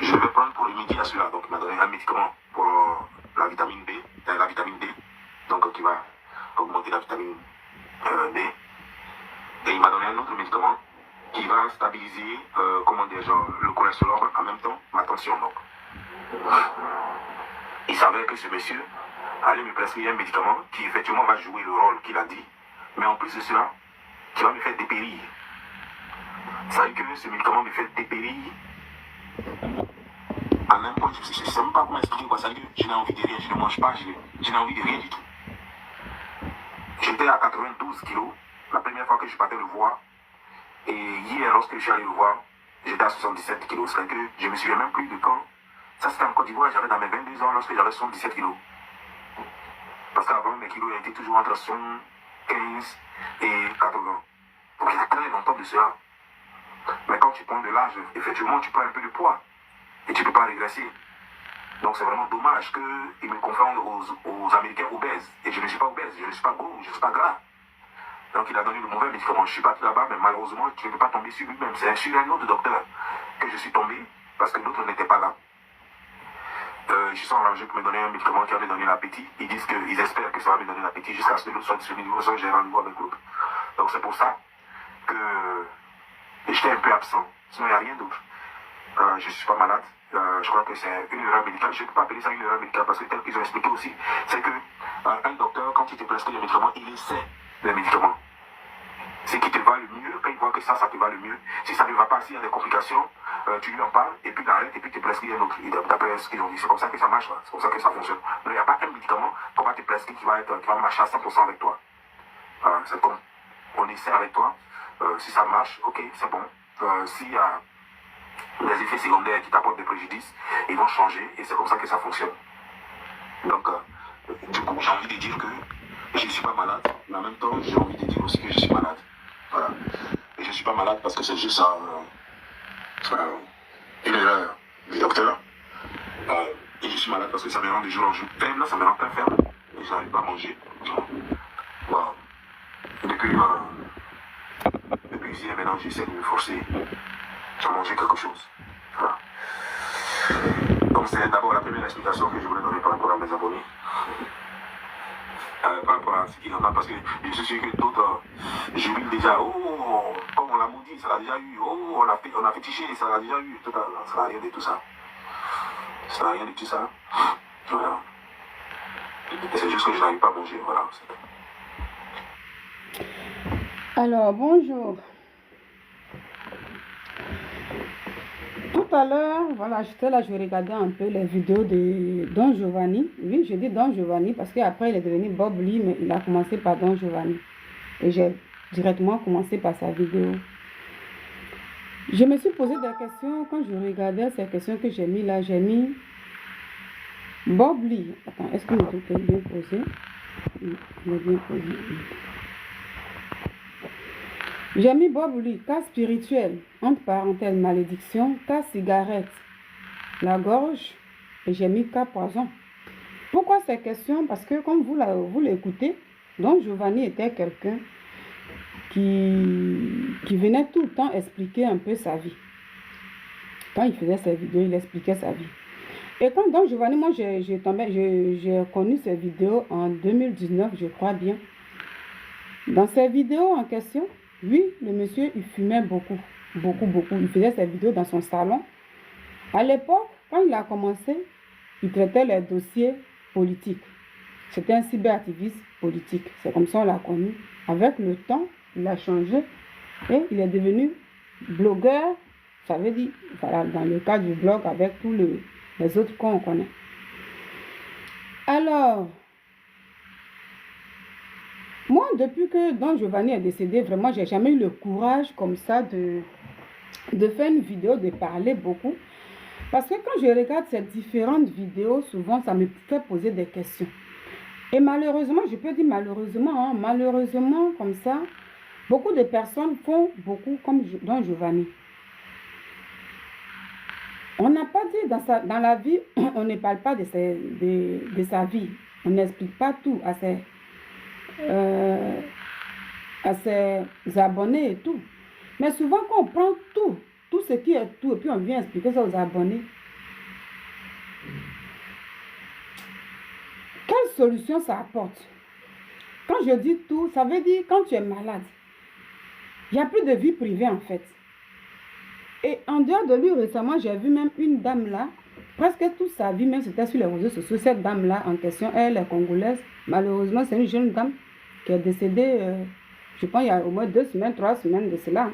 je vais prendre pour remédier à cela. Donc, il m'a donné un médicament pour la vitamine B, la vitamine D, donc qui va augmenter la vitamine D. Et il m'a donné un autre médicament qui va stabiliser, comment dire, le cholestérol, en même temps ma tension. Donc, il savait que ce monsieur allait me prescrire un médicament qui effectivement va jouer le rôle qu'il a dit, mais en plus de cela, qui va me faire dépérir. Vous savez que ce médicament me fait dépérir en un point, je ne sais même pas comment expliquer quoi. Ça veut dire que je n'ai envie de rien, je ne mange pas, je n'ai envie de rien du tout. J'étais à 92 kilos la première fois que je partais le voir. Et hier, lorsque je suis allé le voir, j'étais à 77 kilos. C'est-à-dire que je ne me souviens même plus de quand. Ça, c'était en Côte d'Ivoire, j'avais dans mes 22 ans lorsque j'avais 77 kilos. Parce qu'avant, mes kilos étaient toujours entre 75 et 80. Donc, il y a très longtemps de cela. Mais quand tu prends de l'âge, effectivement, tu prends un peu de poids. Et tu ne peux pas régresser. Donc, c'est vraiment dommage qu'ils me confondent aux Américains obèses. Et je ne suis pas obèse, je ne suis pas gros, je ne suis pas gras. Donc, il a donné le mauvais médicament. Je suis parti là-bas, mais malheureusement, tu ne peux pas tomber sur lui-même. C'est sur un autre docteur que je suis tombé, parce que d'autres n'étaient pas là. Je suis enragé pour me donner un médicament qui avait donné l'appétit. Ils disent qu'ils espèrent que ça va me donner l'appétit jusqu'à ce que l'autre soit disponible, soit j'ai rendez-vous avec l'autre. Donc, c'est pour ça que j'étais un peu absent. Sinon, il n'y a rien d'autre. Je ne suis pas malade. Je crois que c'est une erreur médicale. Je ne peux pas appeler ça une erreur médicale parce que tel qu'ils ont expliqué aussi, c'est que un docteur, quand il te prescrit les médicaments, il essaie les médicaments. Ce qui te va le mieux, quand il voit que ça te va le mieux, si ça ne va pas, s'il y a des complications, tu lui en parles et puis il arrête et puis tu te prescris un autre. D'après ce qu'ils ont dit, c'est comme ça que ça marche, c'est comme ça que ça fonctionne. Mais il n'y a pas un médicament qu'on va te prescrire qui va marcher à 100% avec toi. C'est comme on essaie avec toi. Si ça marche, ok, c'est bon. S'il y a des effets secondaires qui t'apportent des préjudices, ils vont changer et c'est comme ça que ça fonctionne. Donc, du coup, j'ai envie de dire que je ne suis pas malade, mais en même temps, j'ai envie de dire aussi que je suis malade. Voilà. Et je ne suis pas malade parce que c'est juste une erreur du docteur. Et je suis malade parce que ça me rend de jour en jour. Là, ça me rend très ferme. Et je n'arrive pas à manger. Wow. Depuis hier, maintenant, j'essaie de me forcer à manger quelque chose. Voilà. Donc, c'est d'abord la première explication que je voulais donner par rapport à mes abonnés. Par rapport à ce qu'ils entendent, parce que je suis sûr que d'autres jubilent déjà. Oh, comme on l'a maudit, ça l'a déjà eu. Oh, on a fétiché, ça l'a déjà eu. Ça n'a rien de tout ça. Ça n'a rien de tout ça. Voilà. Et c'est juste que je n'arrive pas à manger. Voilà. Alors, bonjour. Tout à l'heure, voilà, j'étais là, je regardais un peu les vidéos de Don Giovanni. Oui, je dis Don Giovanni parce qu'après, il est devenu Bob Lee, mais il a commencé par Don Giovanni. Et j'ai directement commencé par sa vidéo. Je me suis posé des questions. Quand je regardais ces questions que j'ai mis là, j'ai mis Bob Lee. Attends, est-ce que le truc est bien posé? Il est bien posé. J'ai mis Bob Lee, cas spirituel, entre parenthèses, malédiction, cas cigarette, la gorge, et j'ai mis cas poison. Pourquoi ces questions? Parce que comme vous l'écoutez, Don Giovanni était quelqu'un qui venait tout le temps expliquer un peu sa vie. Quand il faisait ses vidéos, il expliquait sa vie. Et quand Don Giovanni, moi j'ai connu ses vidéos en 2019, je crois bien. Dans ces vidéos en question, oui, le monsieur, il fumait beaucoup. Il faisait ses vidéos dans son salon. À l'époque, quand il a commencé, il traitait les dossiers politiques. C'était un cyberactiviste politique. C'est comme ça qu'on l'a connu. Avec le temps, il a changé et il est devenu blogueur. Ça veut dire, voilà, dans le cadre du blog avec tous les autres qu'on connaît. Alors, moi, depuis que Don Giovanni est décédé, vraiment, j'ai jamais eu le courage comme ça de faire une vidéo, de parler beaucoup. Parce que quand je regarde ces différentes vidéos, souvent, ça me fait poser des questions. Et malheureusement, je peux dire malheureusement, malheureusement, comme ça, beaucoup de personnes font beaucoup comme Don Giovanni. On n'a pas dit dans la vie, on ne parle pas de sa vie. On n'explique pas tout à ses abonnés et tout. Mais souvent, quand on prend tout ce qui est tout, et puis on vient expliquer ça aux abonnés, solution ça apporte? Quand je dis tout, ça veut dire quand tu es malade, il n'y a plus de vie privée en fait. Et en dehors de lui, récemment, j'ai vu même une dame là, presque toute sa vie, même c'était sur les réseaux sociaux, cette dame-là en question, elle est congolaise. Malheureusement, c'est une jeune dame qui est décédée, je pense, il y a au moins 2 semaines, 3 semaines de cela.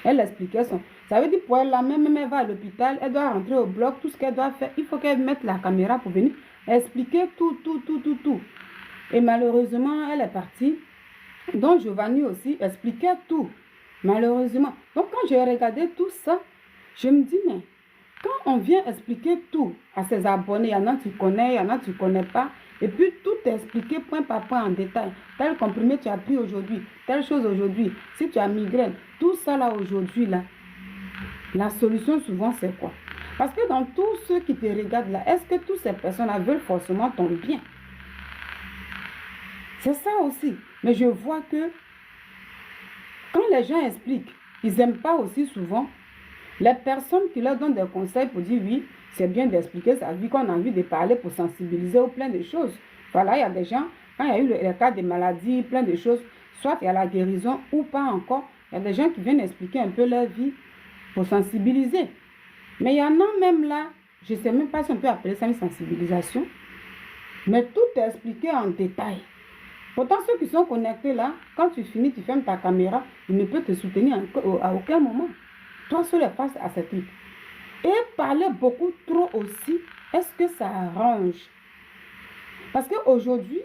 Elle expliquait son... Ça veut dire pour elle, là, même elle va à l'hôpital, elle doit rentrer au bloc, tout ce qu'elle doit faire, il faut qu'elle mette la caméra pour venir expliquer tout. Et malheureusement, elle est partie. Donc, Giovanni aussi expliquait tout. Malheureusement. Donc, quand j'ai regardé tout ça, je me dis, mais quand on vient expliquer tout à ses abonnés, il y en a tu connais, il y en a tu ne connais pas, et puis tout expliquer point par point en détail. Tel comprimé tu as pris aujourd'hui, telle chose aujourd'hui, si tu as migraine, tout ça là aujourd'hui là, la solution souvent c'est quoi? Parce que dans tous ceux qui te regardent là, est-ce que toutes ces personnes-là veulent forcément ton bien? C'est ça aussi. Mais je vois que quand les gens expliquent, ils n'aiment pas aussi souvent les personnes qui leur donnent des conseils pour dire oui, c'est bien d'expliquer sa vie, qu'on a envie de parler pour sensibiliser ou plein de choses. Voilà, il y a des gens, quand il y a eu le cas des maladies, plein de choses, soit il y a la guérison ou pas encore, il y a des gens qui viennent expliquer un peu leur vie pour sensibiliser. Mais il y en a même là, je ne sais même pas si on peut appeler ça une sensibilisation, mais tout est expliqué en détail. Pourtant, ceux qui sont connectés là, quand tu finis, tu fermes ta caméra, ils ne peuvent te soutenir à aucun moment. Toi seul est face à ce truc. Et parler beaucoup trop aussi, est-ce que ça arrange? Parce qu'aujourd'hui,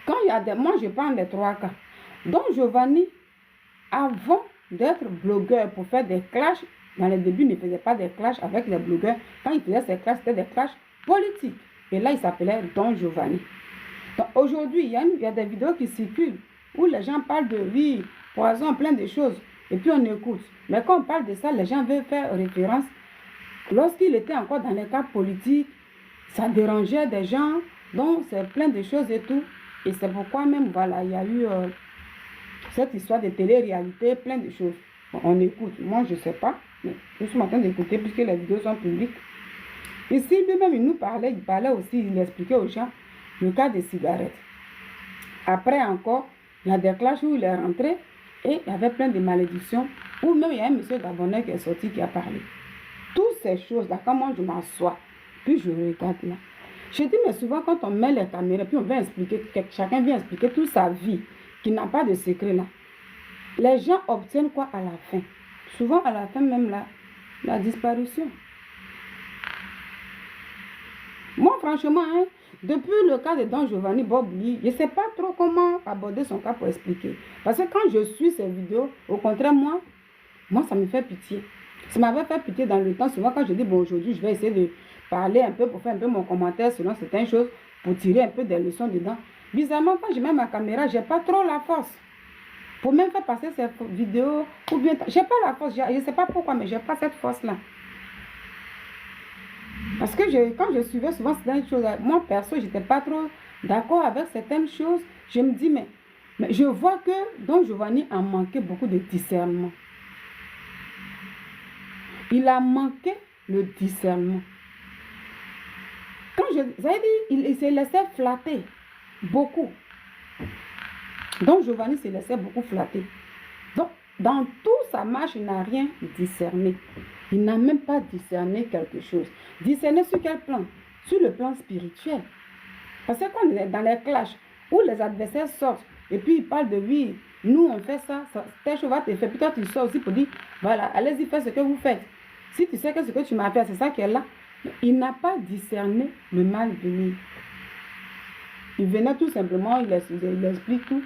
quand il y a des... Moi, je parle des 3 cas. Donc, Giovanni, avant d'être blogueur pour faire des clashs, dans les débuts, il ne faisait pas des clashs avec les blogueurs. Quand il faisait ses clashs, c'était des clashs politiques. Et là, il s'appelait Don Giovanni. Donc, aujourd'hui, il y a des vidéos qui circulent où les gens parlent de vie, poison, plein de choses. Et puis, on écoute. Mais quand on parle de ça, les gens veulent faire référence. Lorsqu'il était encore dans les cas politiques, ça dérangeait des gens. Donc, c'est plein de choses et tout. Et c'est pourquoi même, voilà, il y a eu cette histoire de télé-réalité, plein de choses. Bon, on écoute. Moi, je ne sais pas. Mais je suis en train d'écouter puisque les vidéos sont publiques. Ici, lui-même, il parlait aussi, il expliquait aux gens le cas des cigarettes. Après encore, il y a des clashs où il est rentré et il y avait plein de malédictions. Ou même il y a un monsieur Gabonais qui est sorti qui a parlé. Toutes ces choses-là, quand moi je m'assois, puis je regarde là. Je dis, mais souvent quand on met les caméras, puis on vient expliquer, chacun vient expliquer toute sa vie, qui n'a pas de secret là. Les gens obtiennent quoi à la fin? Souvent à la fin même là, la disparition. Moi franchement, hein, depuis le cas de Don Giovanni Bobli, je ne sais pas trop comment aborder son cas pour expliquer. Parce que quand je suis ces vidéos, au contraire, moi ça me fait pitié. Ça m'avait fait pitié dans le temps. Souvent, quand je dis, bon, aujourd'hui, je vais essayer de parler un peu pour faire un peu mon commentaire selon certaines choses, pour tirer un peu des leçons dedans. Bizarrement, quand je mets ma caméra, je n'ai pas trop la force. Pour même faire passer ces vidéos, ou bien, je n'ai pas la force. Je ne sais pas pourquoi, mais je n'ai pas cette force-là. Parce que quand je suivais souvent certaines choses, moi perso, je n'étais pas trop d'accord avec certaines choses. Je me dis, mais je vois que Don Giovanni a manqué beaucoup de discernement. Il a manqué le discernement. Quand vous avez dit, il s'est laissé flatter beaucoup. Donc Giovanni s'est laissé beaucoup flatter. Donc, dans toute sa marche, il n'a rien discerné. Il n'a même pas discerné quelque chose. Discerner sur quel plan? Sur le plan spirituel. Parce que quand on est dans les clashs, où les adversaires sortent, et puis ils parlent de lui, nous on fait ça, telle chose va te faire. Puis toi tu sors aussi pour dire, voilà, allez-y, faites ce que vous faites. Si tu sais que ce que tu m'as fait, c'est ça qui est là. Il n'a pas discerné le mal venu. Il venait tout simplement, il explique tout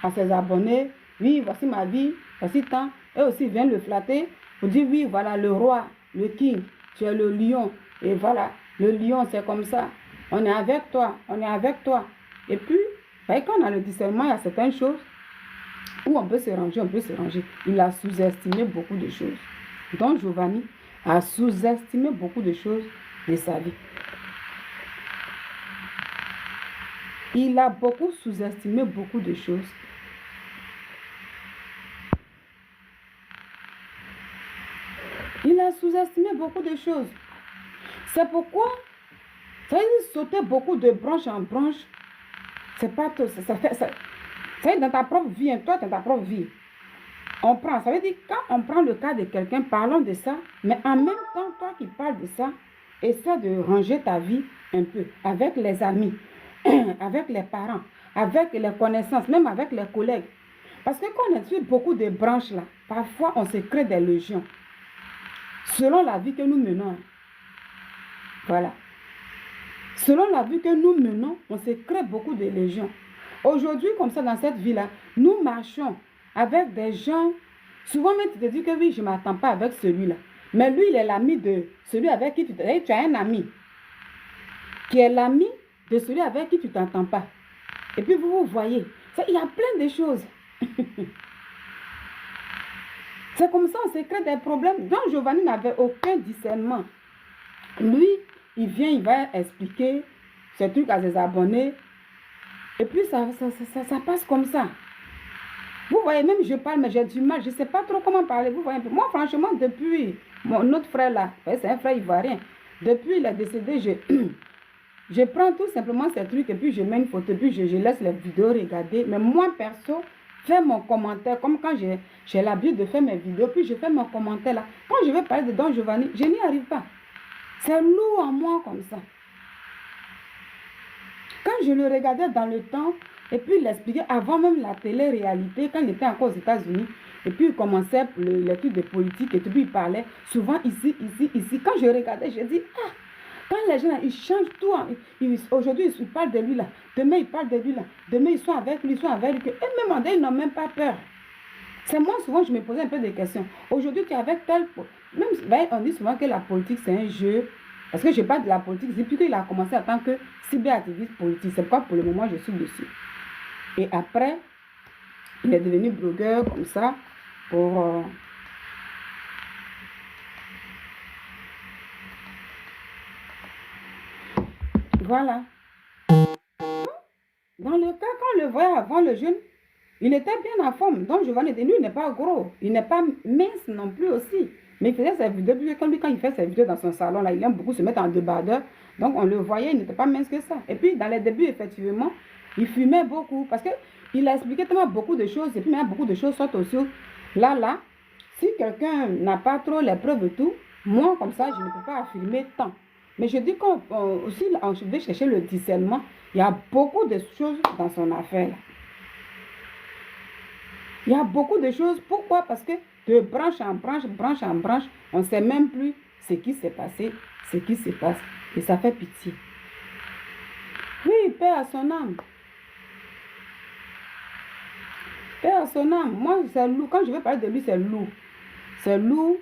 à ses abonnés. Oui, voici ma vie, voici tant. Et aussi, il vient le flatter pour dire, oui, voilà, le roi, le king, tu es le lion. Et voilà, le lion, c'est comme ça. On est avec toi, on est avec toi. Et puis, quand on a le discernement, il y a certaines choses où on peut se ranger, on peut se ranger. Il a sous-estimé beaucoup de choses. Donc, Giovanni a sous-estimé beaucoup de choses de sa vie. Il a beaucoup sous-estimé beaucoup de choses. Il a sous-estimé beaucoup de choses. C'est pourquoi Ça veut dire sauter beaucoup de branche en branche. C'est pas tout. Ça veut dire dans ta propre vie, hein, toi, dans ta propre vie. On prend, ça veut dire quand on prend le cas de quelqu'un, parlons de ça, mais en même temps, toi qui parles de ça, essaie de ranger ta vie un peu avec les amis, avec les parents, avec les connaissances, même avec les collègues. Parce que quand on est sur beaucoup de branches là, parfois on se crée des légions. Selon la vie que nous menons. Voilà. Selon la vie que nous menons, on se crée beaucoup de légions. Aujourd'hui, comme ça, dans cette vie-là, nous marchons avec des gens. Souvent, même, tu te dis que oui, je ne m'attends pas avec celui-là. Mais lui, il est l'ami de celui avec qui tu as un ami qui est l'ami de celui avec qui tu ne t'entends pas. Et puis, vous voyez, il y a plein de choses. C'est comme ça, on se crée des problèmes. Donc, Giovanni n'avait aucun discernement. Lui, il vient, il va expliquer ce truc à ses abonnés. Et puis, ça passe comme ça. Vous voyez, même je parle, mais j'ai du mal. Je ne sais pas trop comment parler. Vous voyez, moi, franchement, depuis notre frère là, c'est un frère ivoirien. Depuis il est décédé, je prends tout simplement ces trucs et puis je mets une photo. Et puis je laisse les vidéos regarder. Mais moi, perso, fais mon commentaire. Comme quand j'ai l'habitude de faire mes vidéos. Puis je fais mon commentaire là. Quand je vais parler de Don Giovanni, je n'y arrive pas. C'est lourd en moi comme ça. Quand je le regardais dans le temps, et puis il expliquait avant même la télé-réalité, quand il était encore aux États-Unis, et puis il commençait l'étude de politique, et puis il parlait souvent ici, ici, ici. Quand je regardais, je dis, ah, quand les gens, ils changent tout. Aujourd'hui, ils parlent de lui là. Demain, ils parlent de lui là. Demain, ils sont avec lui, ils sont avec lui. Et même ils n'ont même pas peur. C'est moi, souvent, je me posais un peu des questions. Aujourd'hui, tu es avec tel... Même, on dit souvent que la politique, c'est un jeu. Parce que je parle de la politique depuis qu'il a commencé en tant que cyberactiviste politique. C'est pourquoi pour le moment, je suis dessus. Et après, il est devenu blogueur comme ça pour... Voilà. Dans le cas, quand on le voyait avant le jeune, il était bien en forme. Donc, Giovanni de lui, il n'est pas gros. Il n'est pas mince non plus aussi. Mais il faisait ses vidéos. Quand il fait ses vidéos dans son salon, là, il aime beaucoup se mettre en débardeur. Donc, on le voyait, il n'était pas mince que ça. Et puis, dans les débuts, effectivement, il fumait beaucoup. Parce qu'il a expliqué tellement beaucoup de choses. Et puis, même beaucoup de choses sortent aussi. Là, si quelqu'un n'a pas trop les preuves et tout, moi, comme ça, je ne peux pas affirmer tant. Mais je dis qu'on aussi, je vais chercher le discernement. Il y a beaucoup de choses dans son affaire. Il y a beaucoup de choses. Pourquoi? Parce que de branche en branche, on ne sait même plus ce qui s'est passé, ce qui se passe. Et ça fait pitié. Oui, paix à son âme. Paix à son âme. Moi, c'est lourd. Quand je vais parler de lui, c'est lourd. C'est lourd.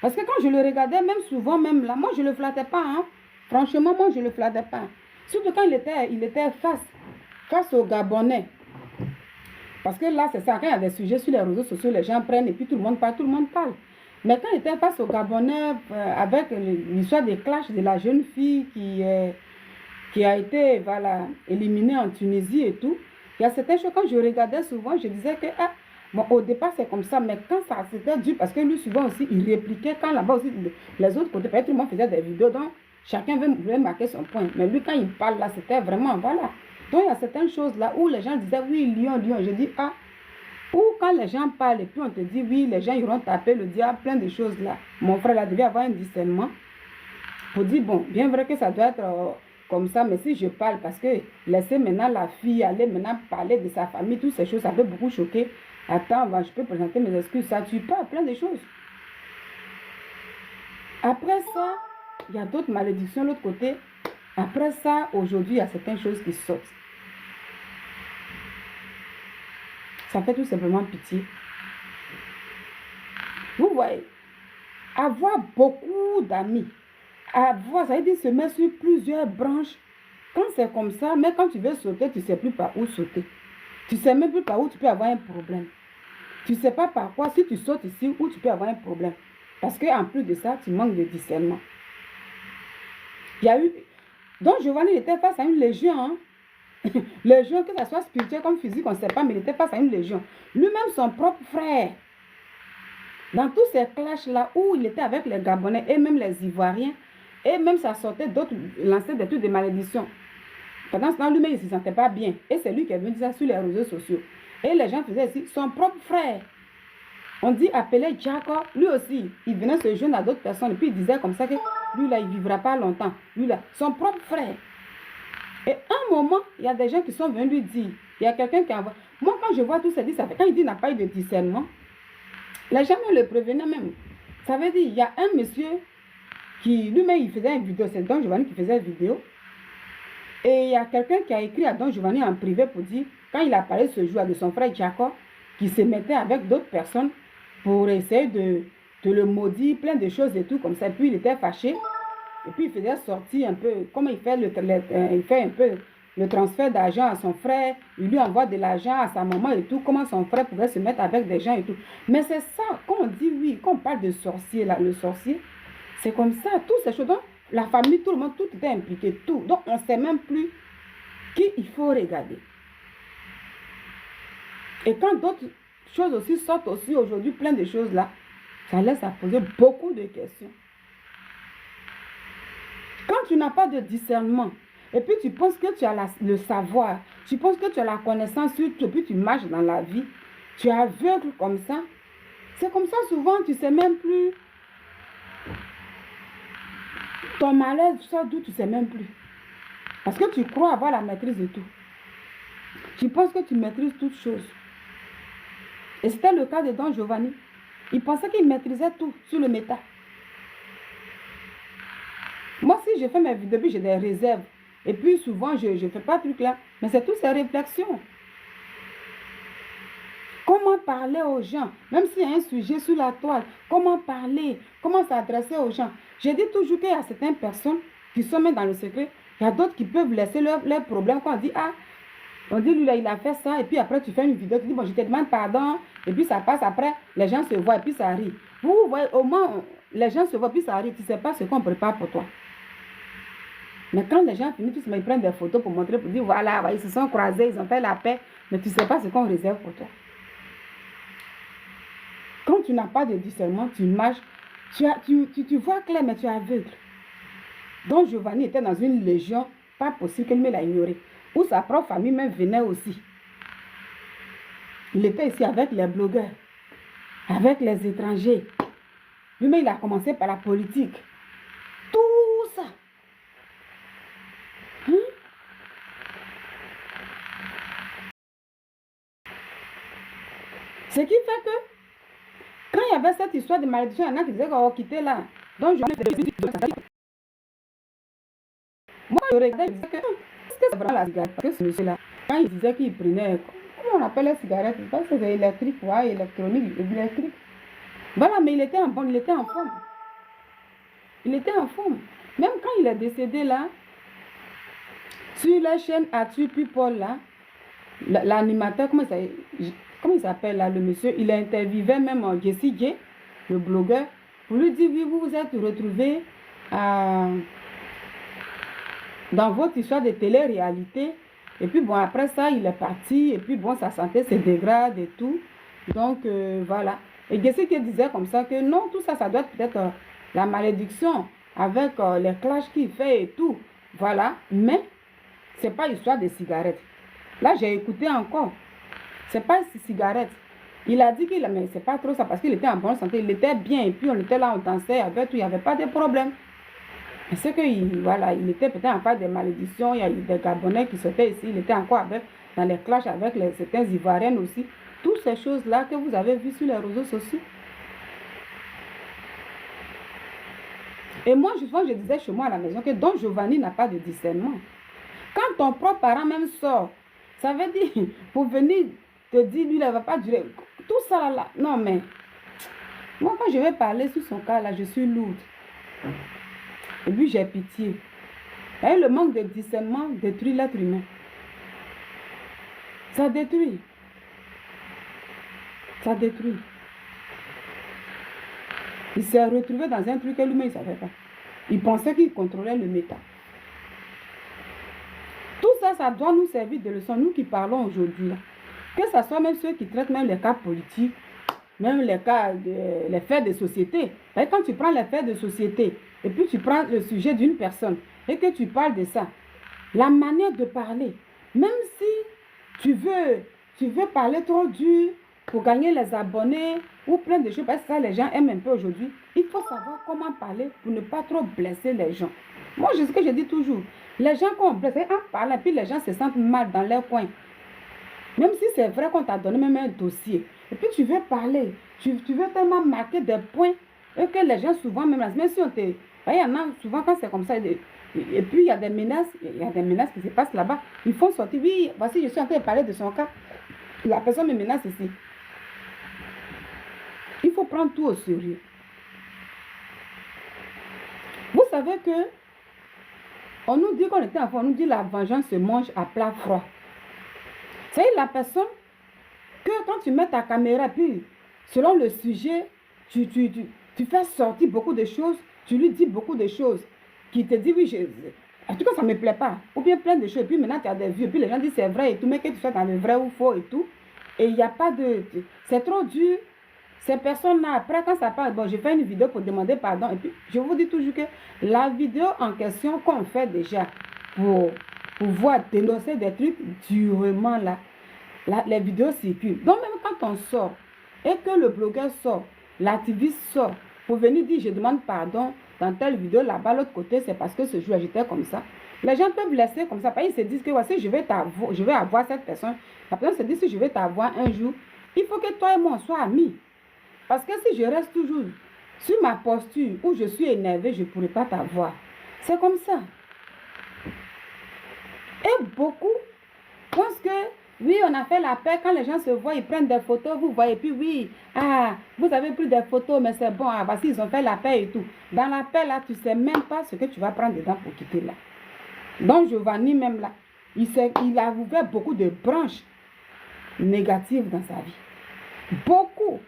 Parce que quand je le regardais, même souvent, même là, moi, je ne le flattais pas. Hein. Franchement, moi, je ne le flattais pas. Surtout quand il était face aux Gabonais. Parce que là, c'est ça, quand il y a des sujets sur les réseaux sociaux, les gens prennent et puis tout le monde parle. Mais quand il était face aux Gabonais, avec l'histoire des clashs de la jeune fille qui a été éliminée en Tunisie et tout, il y a certaines choses, quand je regardais souvent, je disais que, bon, au départ, c'est comme ça, mais quand ça, c'était dur, parce que lui, souvent aussi, il répliquait, quand là-bas aussi, les autres côtés, tout le monde faisait des vidéos, donc chacun voulait marquer son point. Mais lui, quand il parle là, c'était vraiment, voilà. Donc, il y a certaines choses là où les gens disaient, oui, lion. Je dis, ou quand les gens parlent et puis on te dit, oui, les gens iront taper le diable, plein de choses là. Mon frère là devait avoir un discernement pour dire, bon, bien vrai que ça doit être comme ça, mais si je parle, parce que laisser maintenant la fille aller maintenant parler de sa famille, toutes ces choses, ça peut beaucoup choquer. Attends, je peux présenter mes excuses, ça tue pas, plein de choses. Après ça, il y a d'autres malédictions de l'autre côté. Après ça, aujourd'hui, il y a certaines choses qui sortent. Ça fait tout simplement pitié. Vous voyez, avoir beaucoup d'amis, ça veut dire se mettre sur plusieurs branches. Quand c'est comme ça, mais quand tu veux sauter, tu ne sais plus par où sauter. Tu ne sais même plus par où tu peux avoir un problème. Tu ne sais pas par quoi, si tu sautes ici, où tu peux avoir un problème. Parce qu'en plus de ça, tu manques de discernement. Il y a eu... Donc, Giovanni était face à une légion. Hein? Légion, que ce soit spirituel comme physique, on ne sait pas, mais il était face à une légion. Lui-même, son propre frère. Dans tous ces clashs-là, où il était avec les Gabonais et même les Ivoiriens, Et même ça sortait d'autres, lançait des trucs de malédiction. Pendant ce temps, lui-même, il ne se sentait pas bien. Et c'est lui qui est venu dire ça sur les réseaux sociaux. Et les gens faisaient aussi son propre frère. On dit appeler Jacob, lui aussi, il venait se joindre à d'autres personnes. Et puis il disait comme ça que lui là, il ne vivra pas longtemps. Lui là, son propre frère. Et à un moment, il y a des gens qui sont venus lui dire, il y a quelqu'un qui envoie. Moi, quand je vois tout ça, ça fait, quand il dit qu'il n'a pas eu de discernement, les gens me le prévenaient même. Ça veut dire, il y a un monsieur qui, lui-même, il faisait une vidéo, c'est Don Giovanni qui faisait une vidéo. Et il y a quelqu'un qui a écrit à Don Giovanni en privé pour dire, quand il a parlé ce jour de son frère Jacob, qui se mettait avec d'autres personnes pour essayer de le maudire, plein de choses et tout comme ça. Et puis il était fâché. Et puis il faisait sortir un peu, comment il fait, il fait un peu le transfert d'argent à son frère. Il lui envoie de l'argent à sa maman et tout. Comment son frère pouvait se mettre avec des gens et tout. Mais c'est ça, quand on dit oui, quand on parle de sorcier, là, le sorcier, c'est comme ça, toutes ces choses. Donc, la famille, tout le monde, tout était impliqué, tout. Donc on ne sait même plus qui il faut regarder. Et quand d'autres choses aussi sortent aussi aujourd'hui, plein de choses là, ça laisse à poser beaucoup de questions. Quand tu n'as pas de discernement, et puis tu penses que tu as le savoir, tu penses que tu as la connaissance sur tout, et puis tu marches dans la vie, tu es aveugle comme ça, c'est comme ça souvent, tu ne sais même plus. Ton malheur sort d'où, tu ne sais même plus. Parce que tu crois avoir la maîtrise de tout. Tu penses que tu maîtrises toutes choses. Et c'était le cas de Don Giovanni. Il pensait qu'il maîtrisait tout sur le métal. Moi, si je fais mes vidéos, j'ai des réserves. Et puis souvent, je ne fais pas de trucs là. Mais c'est toutes ces réflexions. Comment parler aux gens, même s'il y a un sujet sur la toile, comment parler, comment s'adresser aux gens. Je dis toujours qu'il y a certaines personnes qui sont même dans le secret. Il y a d'autres qui peuvent laisser leurs problèmes quand on dit, ah, on dit, lui là, il a fait ça, et puis après tu fais une vidéo, tu dis, bon, je te demande pardon, et puis ça passe après, les gens se voient, et puis ça arrive. Vous voyez, au moins, les gens se voient, puis ça arrive, tu ne sais pas ce qu'on prépare pour toi. Mais quand les gens finissent, ils prennent des photos pour montrer, pour dire, voilà, ils se sont croisés, ils ont fait la paix, mais tu ne sais pas ce qu'on réserve pour toi. Quand tu n'as pas de discernement, tu marches, tu vois clair, mais tu es aveugle. Donc Giovanni était dans une légion, pas possible qu'elle me l'a ignoré. Où sa propre famille même venait aussi. Il était ici avec les blogueurs, avec les étrangers. Lui-même, il a commencé par la politique. Tout ça. Ce qui fait que, quand il y avait cette histoire de malédiction, il y en a qui disaient qu'on va quitter là. Donc, moi, je regardais, je disais que, est-ce que c'est vraiment la cigarette? Parce que ce monsieur-là, quand il disait qu'il prenait, comment on appelle la cigarette? Je pense que c'est électrique, ouais, électronique, électrique. Voilà, mais il était en forme. Il était en forme. Même quand il est décédé là, sur la chaîne Atu People là, l'animateur, comment il s'appelle là, le monsieur, il a interviewé même Jessie J, le blogueur, pour lui dire, oui, vous vous êtes retrouvé dans votre histoire de télé-réalité. Et puis bon, après ça, il est parti, et puis bon, sa santé se dégrade et tout. Donc, voilà. Et Jessie J disait comme ça que non, tout ça, ça doit être peut-être la malédiction avec les clashs qu'il fait et tout. Voilà, mais c'est pas histoire de cigarettes. Là, j'ai écouté encore. C'est pas une cigarette. Il a dit qu'il mais c'est pas trop ça parce qu'il était en bonne santé. Il était bien et puis on était là, on dansait avec tout. Il n'y avait pas de problème. Mais c'est que voilà, il était peut-être en face des malédictions. Il y a eu des Gabonais qui sortaient ici. Il était encore dans les clashs avec certains Ivoiriens aussi. Toutes ces choses-là que vous avez vues sur les réseaux sociaux. Et moi, souvent, je disais chez moi à la maison que Don Giovanni n'a pas de discernement. Quand ton propre parent même sort, ça veut dire, pour venir te dire, lui, il ne va pas durer. Tout ça là, non mais, moi quand je vais parler sur son cas là, je suis lourde. Et puis j'ai pitié. Et le manque de discernement détruit l'être humain. Ça détruit. Ça détruit. Il s'est retrouvé dans un truc que lui-même, il ne savait pas. Il pensait qu'il contrôlait le métal. Tout ça, ça doit nous servir de leçon, nous qui parlons aujourd'hui. Que ce soit même ceux qui traitent même les cas politiques, même les cas, les faits de société. Et quand tu prends les faits de société, et puis tu prends le sujet d'une personne, et que tu parles de ça, la manière de parler, même si tu veux parler trop dur pour gagner les abonnés, ou plein de choses, parce que ça, les gens aiment un peu aujourd'hui, il faut savoir comment parler pour ne pas trop blesser les gens. Moi, c'est ce que je dis toujours. Les gens qu'on blesse, en parlant, puis les gens se sentent mal dans leur coin. Même si c'est vrai qu'on t'a donné même un dossier, et puis tu veux parler, tu veux tellement marquer des points, et que les gens souvent, même si on te... Il y en a souvent quand c'est comme ça, et puis il y a des menaces qui se passent là-bas. Ils font sortir, oui, voici, je suis en train de parler de son cas. La personne me menace ici. Il faut prendre tout au sérieux. Vous savez que on nous dit qu'on était enfant, on nous dit la vengeance se mange à plat froid. C'est la personne que quand tu mets ta caméra, puis selon le sujet, tu fais sortir beaucoup de choses, tu lui dis beaucoup de choses, qui te dit oui, en tout cas ça ne me plaît pas, ou bien plein de choses, et puis maintenant tu as des vues, et puis les gens disent c'est vrai et tout, mais que tu sois dans le vrai ou faux et tout, et il n'y a pas de... C'est trop dur. Ces personnes-là, après, quand ça parle, bon, j'ai fait une vidéo pour demander pardon. Et puis, je vous dis toujours que la vidéo en question qu'on fait déjà pour pouvoir dénoncer des trucs durement là, les vidéos circulent. Donc, même quand on sort et que le blogueur sort, l'activiste sort pour venir dire je demande pardon dans telle vidéo là-bas, l'autre côté, c'est parce que ce jour j'étais comme ça. Les gens peuvent laisser comme ça. Ils se disent que voici, je vais avoir cette personne. La personne se dit si je vais t'avoir un jour, il faut que toi et moi soyons amis. Parce que si je reste toujours sur ma posture où je suis énervée, je ne pourrai pas t'avoir. C'est comme ça. Et beaucoup pensent que, oui, on a fait la paix. Quand les gens se voient, ils prennent des photos, vous voyez, puis oui, ah, vous avez pris des photos, mais c'est bon, ah, parce qu'ils ont fait la paix et tout. Dans la paix, là, tu ne sais même pas ce que tu vas prendre dedans pour quitter là. Donc, Giovanni, même là, il a ouvert beaucoup de branches négatives dans sa vie. Beaucoup.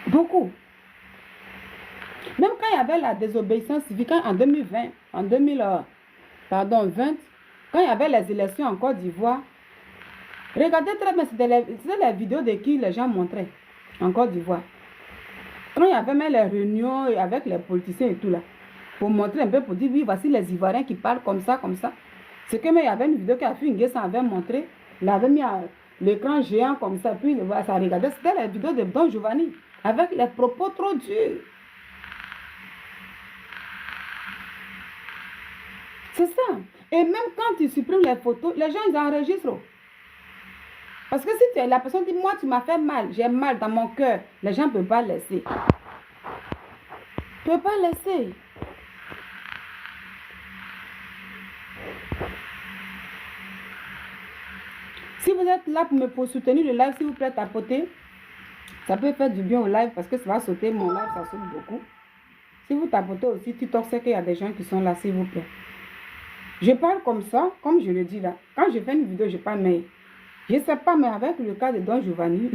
Beaucoup. Même quand il y avait la désobéissance civique, en 2020, quand il y avait les élections en Côte d'Ivoire, regardez très bien, c'était les vidéos de qui les gens montraient en Côte d'Ivoire. Quand il y avait même les réunions avec les politiciens et tout là, pour montrer un peu, pour dire, oui, voici les Ivoiriens qui parlent comme ça, comme ça. C'est que même il y avait une vidéo qu'Afingué avait montré, il avait mis l'écran géant comme ça, puis ça regardait, c'était la vidéo de Don Giovanni. Avec les propos trop durs. C'est ça. Et même quand tu supprimes les photos, les gens, ils enregistrent. Parce que si la personne dit, moi, tu m'as fait mal, j'ai mal dans mon cœur, les gens ne peuvent pas laisser. Ils ne peuvent pas laisser. Si vous êtes là pour soutenir le live, s'il vous plaît, tapotez. Ça peut faire du bien au live parce que ça va sauter mon live, ça saute beaucoup. Si vous tapotez aussi, TikTok sait qu'il y a des gens qui sont là, s'il vous plaît. Je parle comme ça, comme je le dis là. Quand je fais une vidéo, je parle, mais je ne sais pas, mais avec le cas de Don Giovanni,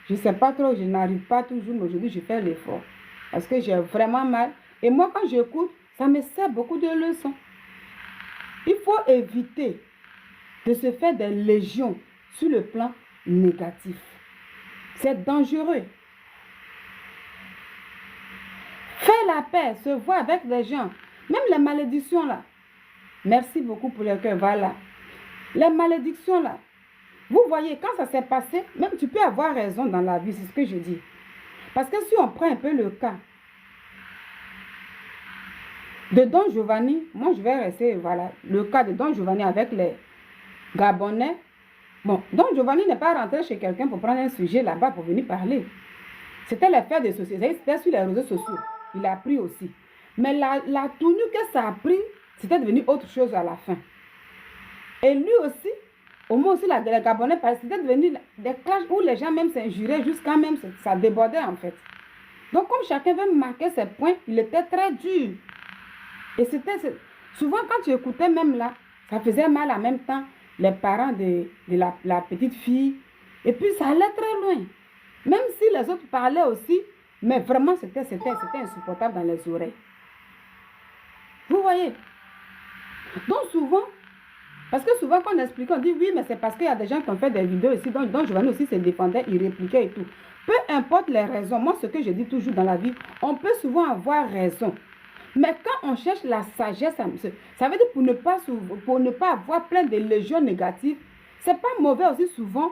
je ne sais pas trop, je n'arrive pas toujours, mais aujourd'hui, je fais l'effort. Parce que j'ai vraiment mal. Et moi, quand j'écoute, ça me sert beaucoup de leçons. Il faut éviter de se faire des légions sur le plan négatif. C'est dangereux. Faire la paix, se voir avec les gens. Même les malédictions là. Merci beaucoup pour le cœur, voilà. Les malédictions là. Vous voyez, quand ça s'est passé, même tu peux avoir raison dans la vie, c'est ce que je dis. Parce que si on prend un peu le cas de Don Giovanni, moi je vais rester, voilà, le cas de Don Giovanni avec les Gabonais. Bon, Don Giovanni n'est pas rentré chez quelqu'un pour prendre un sujet là-bas pour venir parler. C'était l'affaire des sociétés, c'était sur les réseaux sociaux. Il a pris aussi. Mais la tournure que ça a pris, c'était devenu autre chose à la fin. Et lui aussi, au moins aussi, les Gabonais, c'était devenu des clashs où les gens même s'injuraient jusqu'à même, ça débordait en fait. Donc comme chacun veut marquer ses points, il était très dur. Et c'était, souvent quand tu écoutais même là, ça faisait mal en même temps. Les parents de la petite fille. Et puis ça allait très loin. Même si les autres parlaient aussi, mais vraiment c'était insupportable dans les oreilles. Vous voyez? Donc souvent, Parce que souvent, quand on explique, on dit oui, mais c'est parce qu'il y a des gens qui ont fait des vidéos ici, donc Giovanni aussi se défendait, il répliquait et tout. Peu importe les raisons, moi, ce que je dis toujours dans la vie, on peut souvent avoir raison. Mais quand on cherche la sagesse, ça veut dire pour ne pas avoir plein de légions négatives, c'est pas mauvais aussi souvent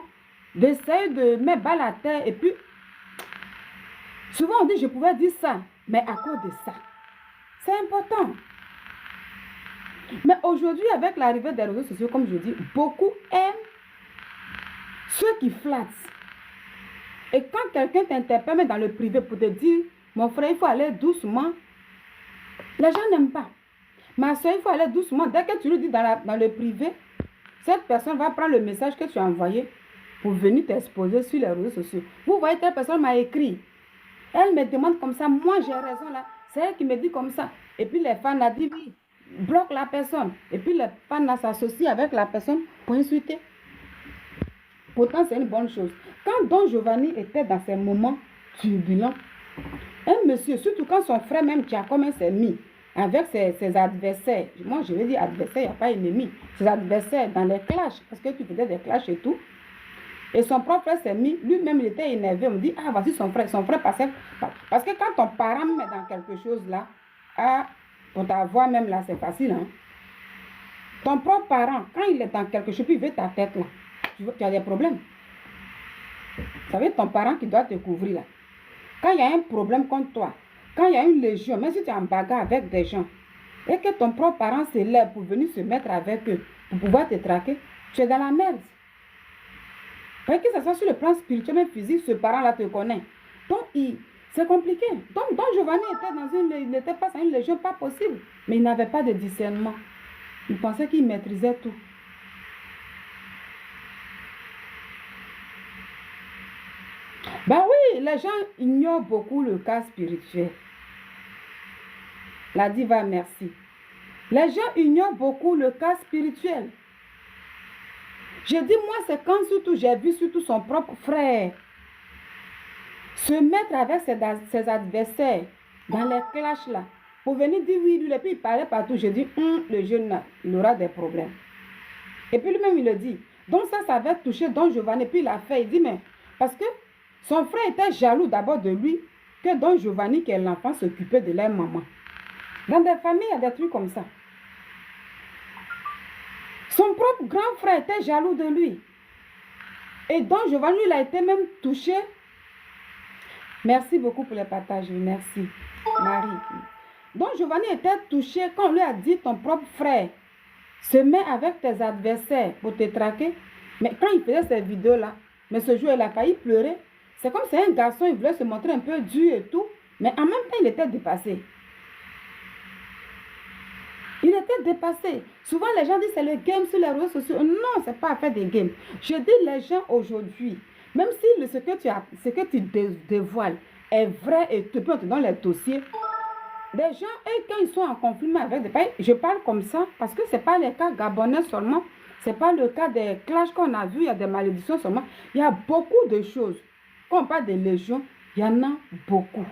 d'essayer de mettre balle à terre et puis souvent on dit je pouvais dire ça, mais à cause de ça. C'est important. Mais aujourd'hui, avec l'arrivée des réseaux sociaux, comme je dis, beaucoup aiment ceux qui flattent. Et quand quelqu'un t'interpelle, même dans le privé, pour te dire, mon frère, il faut aller doucement, les gens n'aiment pas. Ma soeur, il faut aller doucement. Dès que tu lui dis dans le privé, cette personne va prendre le message que tu as envoyé pour venir t'exposer sur les réseaux sociaux. Vous voyez, telle personne m'a écrit. Elle me demande comme ça, moi j'ai raison là. C'est elle qui me dit comme ça. Et puis les fans ont dit oui, bloque la personne. Et puis les fans s'associent avec la personne pour insulter. Pourtant, c'est une bonne chose. Quand Don Giovanni était dans ces moments turbulents, un monsieur, surtout quand son frère même Giacomo s'est mis avec ses adversaires, moi je vais dire adversaires, il n'y a pas ennemi, ses adversaires dans les clashs, parce que tu faisais des clashs et tout, et son propre frère s'est mis, lui-même il était énervé, on me dit, ah voici son frère passait, parce que quand ton parent met dans quelque chose là, ah, pour t'avoir même là, c'est facile, hein. Ton propre parent, quand il est dans quelque chose, puis il veut ta tête là, tu as des problèmes. Ça veut dire ton parent qui doit te couvrir là. Quand il y a un problème contre toi, quand il y a une légion, même si tu es en bagarre avec des gens, et que ton propre parent se lève pour venir se mettre avec eux, pour pouvoir te traquer, tu es dans la merde. Parce que ce soit sur le plan spirituel et physique, ce parent-là te connaît. Donc, c'est compliqué. Donc Giovanni il était face à une légion pas possible. Mais il n'avait pas de discernement. Il pensait qu'il maîtrisait tout. Ben oui, les gens ignorent beaucoup le cas spirituel. La diva, merci. Les gens ignorent beaucoup le cas spirituel. Je dis, moi, c'est quand surtout j'ai vu surtout son propre frère se mettre avec ses adversaires dans les clashs là, pour venir dire oui, lui, et puis il parlait partout. Je dis, le jeune là, il aura des problèmes. Et puis lui-même, il le dit. Donc ça avait touché Don Giovanni, puis il a fait, il dit, mais parce que son frère était jaloux d'abord de lui, que Don Giovanni, qui est l'enfant, s'occupait de leur maman. Dans des familles, il y a des trucs comme ça. Son propre grand frère était jaloux de lui. Et Don Giovanni, il a été même touché. Merci beaucoup pour le partage. Merci, Marie. Don Giovanni était touché quand on lui a dit, ton propre frère se met avec tes adversaires pour te traquer. Mais quand il faisait ces vidéos-là, mais ce jour, il a failli pleurer. C'est comme si un garçon, il voulait se montrer un peu dur et tout, mais en même temps, il était dépassé. Il était dépassé. Souvent, les gens disent c'est le game sur les réseaux sociaux. Non, ce n'est pas affaire de game. Je dis les gens aujourd'hui, même si ce que tu dévoiles est vrai et tu peux te donner les dossiers, des gens, et quand ils sont en conflit avec des pays, je parle comme ça parce que ce n'est pas le cas gabonais seulement, ce n'est pas le cas des clashs qu'on a vus, il y a des malédictions seulement. Il y a beaucoup de choses. Quand on parle de légions, il y en a beaucoup.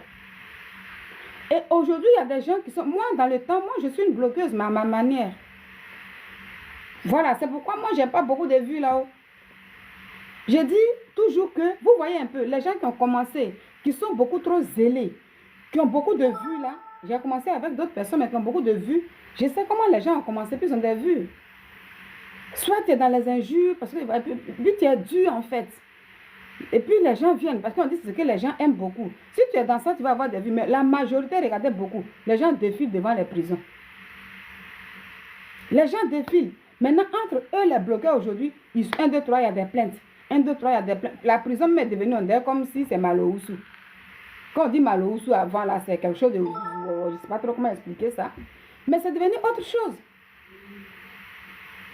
Et aujourd'hui, il y a des gens qui sont... Moi, dans le temps, moi, je suis une blogueuse, mais à ma manière. Voilà, c'est pourquoi moi, je n'ai pas beaucoup de vues là-haut. Je dis toujours que, vous voyez un peu, les gens qui ont commencé, qui sont beaucoup trop zélés, qui ont beaucoup de vues là, j'ai commencé avec d'autres personnes, mais qui ont beaucoup de vues. Je sais comment les gens ont commencé, puis ils ont des vues. Soit tu es dans les injures, parce que puis tu es dur en fait. Et puis les gens viennent, parce qu'on dit ce que les gens aiment beaucoup. Si tu es dans ça, tu vas avoir des vues, mais la majorité, regardez beaucoup. Les gens défilent devant les prisons. Les gens défilent. Maintenant, entre eux, les bloqueurs aujourd'hui, 1, 2, 3, il y a des plaintes. 1, 2, 3, il y a des plaintes. La prison m'est devenue, on dirait comme si c'est Maloussou. Quand on dit Maloussou avant, là, c'est quelque chose de... Je ne sais pas trop comment expliquer ça. Mais c'est devenu autre chose.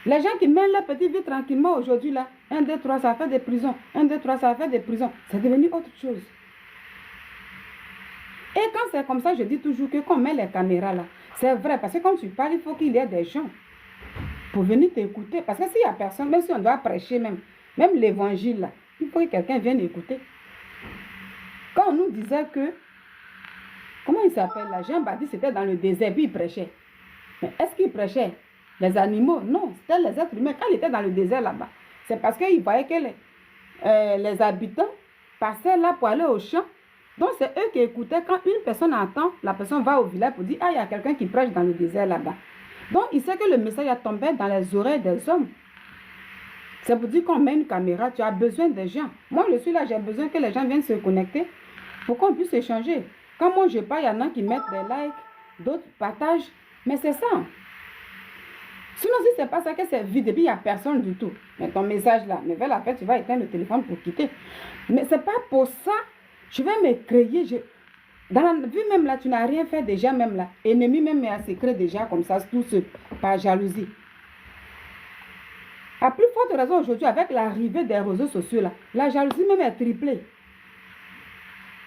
Les gens qui mènent leur petite vie tranquillement aujourd'hui, là, 1, 2, 3, ça fait des prisons. 1, 2, 3, ça fait des prisons. C'est devenu autre chose. Et quand c'est comme ça, je dis toujours que quand on met les caméras là, c'est vrai, parce que quand tu parles, il faut qu'il y ait des gens pour venir t'écouter. Parce que s'il n'y a personne, même si on doit prêcher même l'évangile là, il faut que quelqu'un vienne écouter. Quand on nous disait que, comment il s'appelle là, Jean-Baptiste était dans le désert, puis il prêchait. Mais est-ce qu'il prêchait? les animaux. Non, c'était les êtres humains. Quand il était dans le désert là-bas, c'est parce qu'il voyait que les habitants passaient là pour aller au champ. Donc, c'est eux qui écoutaient. Quand une personne entend, la personne va au village pour dire, ah, il y a quelqu'un qui prêche dans le désert là-bas. Donc, il sait que le message a tombé dans les oreilles des hommes. C'est pour dire qu'on met une caméra, tu as besoin des gens. Moi, je suis là, j'ai besoin que les gens viennent se connecter pour qu'on puisse échanger. Quand moi, je parle, il y en a qui mettent des likes, d'autres partagent. Mais c'est ça. Sinon, si ce n'est pas ça, que c'est vide, et puis il n'y a personne du tout. Mais ton message là, mais vers la fin, tu vas éteindre le téléphone pour quitter. Mais ce n'est pas pour ça. Je vais me créer. Dans la vie même là, tu n'as rien fait déjà même là. Ennemi même est à secret déjà comme ça, tout ce, par jalousie. À plus forte raison aujourd'hui, avec l'arrivée des réseaux sociaux là, la jalousie même est triplée.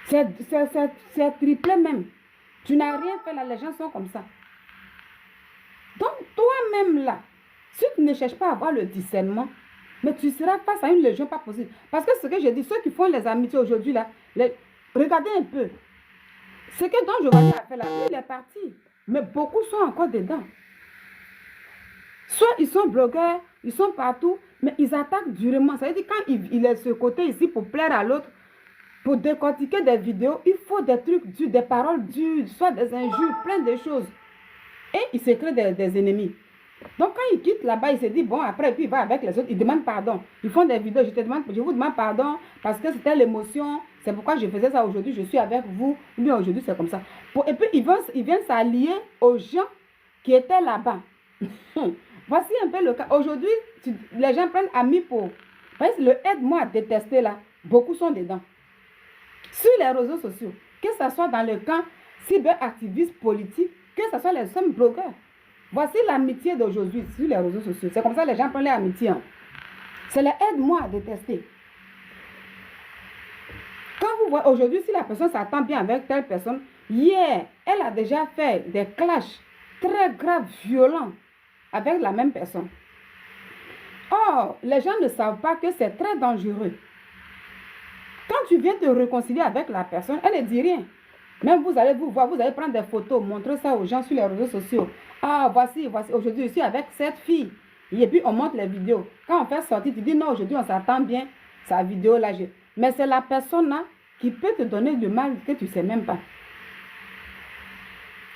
C'est triplé même. Tu n'as rien fait là, les gens sont comme ça. Donc toi-même là, si tu ne cherches pas à avoir le discernement, mais tu seras face à une légion pas possible. Parce que ce que je dis, ceux qui font les amitiés aujourd'hui là, regardez un peu. Ce que Don Giovanni a fait là, il est parti. Mais beaucoup sont encore dedans. Soit ils sont blogueurs, ils sont partout, mais ils attaquent durement. Ça veut dire quand il est ce côté ici pour plaire à l'autre, pour décortiquer des vidéos, il faut des trucs durs, des paroles dures, soit des injures, plein de choses. Et il se crée des ennemis. Donc quand il quitte là-bas, il se dit, bon, après, puis il va avec les autres, il demande pardon. Ils font des vidéos, je vous demande pardon parce que c'était l'émotion, c'est pourquoi je faisais ça aujourd'hui, je suis avec vous, ou bien aujourd'hui c'est comme ça. Et puis ils viennent s'allier aux gens qui étaient là-bas. Voici un peu le cas. Aujourd'hui, les gens prennent amis pour... Parce que le aide-moi à détester là, beaucoup sont dedans. Sur les réseaux sociaux, que ce soit dans le camp cyberactiviste politique, que ce soit les hommes blogueurs. Voici l'amitié d'aujourd'hui sur les réseaux sociaux. C'est comme ça que les gens prennent l'amitié. Hein. C'est le aide-moi à détester. Quand vous voyez aujourd'hui, si la personne s'attend bien avec telle personne, hier, elle a déjà fait des clashs très graves, violents avec la même personne. Or, les gens ne savent pas que c'est très dangereux. Quand tu viens te réconcilier avec la personne, elle ne dit rien. Même vous allez vous voir, vous allez prendre des photos, montrer ça aux gens sur les réseaux sociaux. Ah, voici, aujourd'hui je suis avec cette fille. Et puis on montre les vidéos. Quand on fait sortir, tu dis non, aujourd'hui on s'attend bien, sa vidéo là. Mais c'est la personne là qui peut te donner du mal que tu ne sais même pas.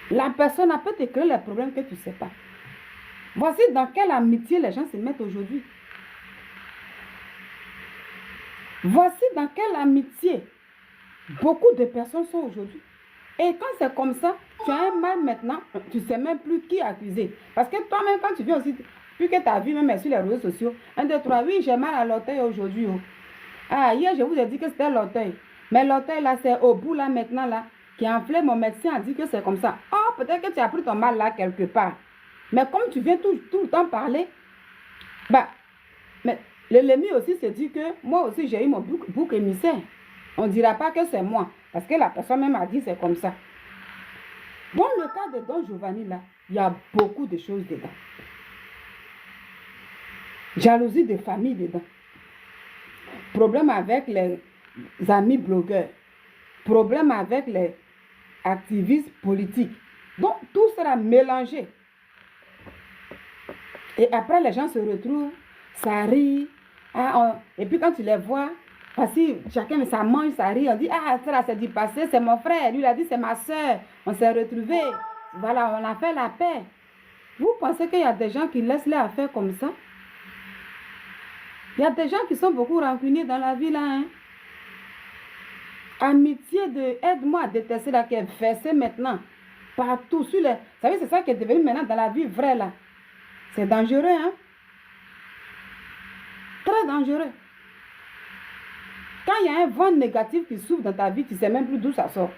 La personne là peut te créer les problèmes que tu ne sais pas. Voici dans quelle amitié les gens se mettent aujourd'hui. Voici dans quelle amitié beaucoup de personnes sont aujourd'hui. Et quand c'est comme ça, tu as un mal maintenant, tu ne sais même plus qui accuser. Parce que toi-même, quand tu viens aussi, plus que tu as vu même sur les réseaux sociaux, 1, 2, 3, oui, j'ai mal à l'orteil aujourd'hui. Oh. Ah, hier, je vous ai dit que c'était l'orteil. Mais l'orteil, là, c'est au bout, là, maintenant, là, qui a enflé. Mon médecin a dit que c'est comme ça. Oh, peut-être que tu as pris ton mal là, quelque part. Mais comme tu viens tout le temps parler, bah, mais l'ennemi aussi se dit que moi aussi, j'ai eu mon bouc émissaire. On ne dira pas que c'est moi. Parce que la personne même a dit c'est comme ça. Dans le cas de Don Giovanni, là, il y a beaucoup de choses dedans. Jalousie de famille dedans. Problème avec les amis blogueurs. Problème avec les activistes politiques. Donc, tout sera mélangé. Et après, les gens se retrouvent, ça rit. Et puis quand tu les vois, voici, chacun, ça mange, ça rit. On dit, ah, ça c'est du passé, c'est mon frère. Lui, il a dit, c'est ma soeur. On s'est retrouvés. Voilà, on a fait la paix. Vous pensez qu'il y a des gens qui laissent les affaires comme ça? Il y a des gens qui sont beaucoup rancuniers dans la vie, là. Hein? Amitié de aide-moi à détester, là, qui est versée maintenant. Partout, sur les... Vous savez, c'est ça qui est devenu maintenant dans la vie vraie, là. C'est dangereux, hein? Très dangereux. Quand il y a un vent négatif qui souffle dans ta vie, tu ne sais même plus d'où ça sort.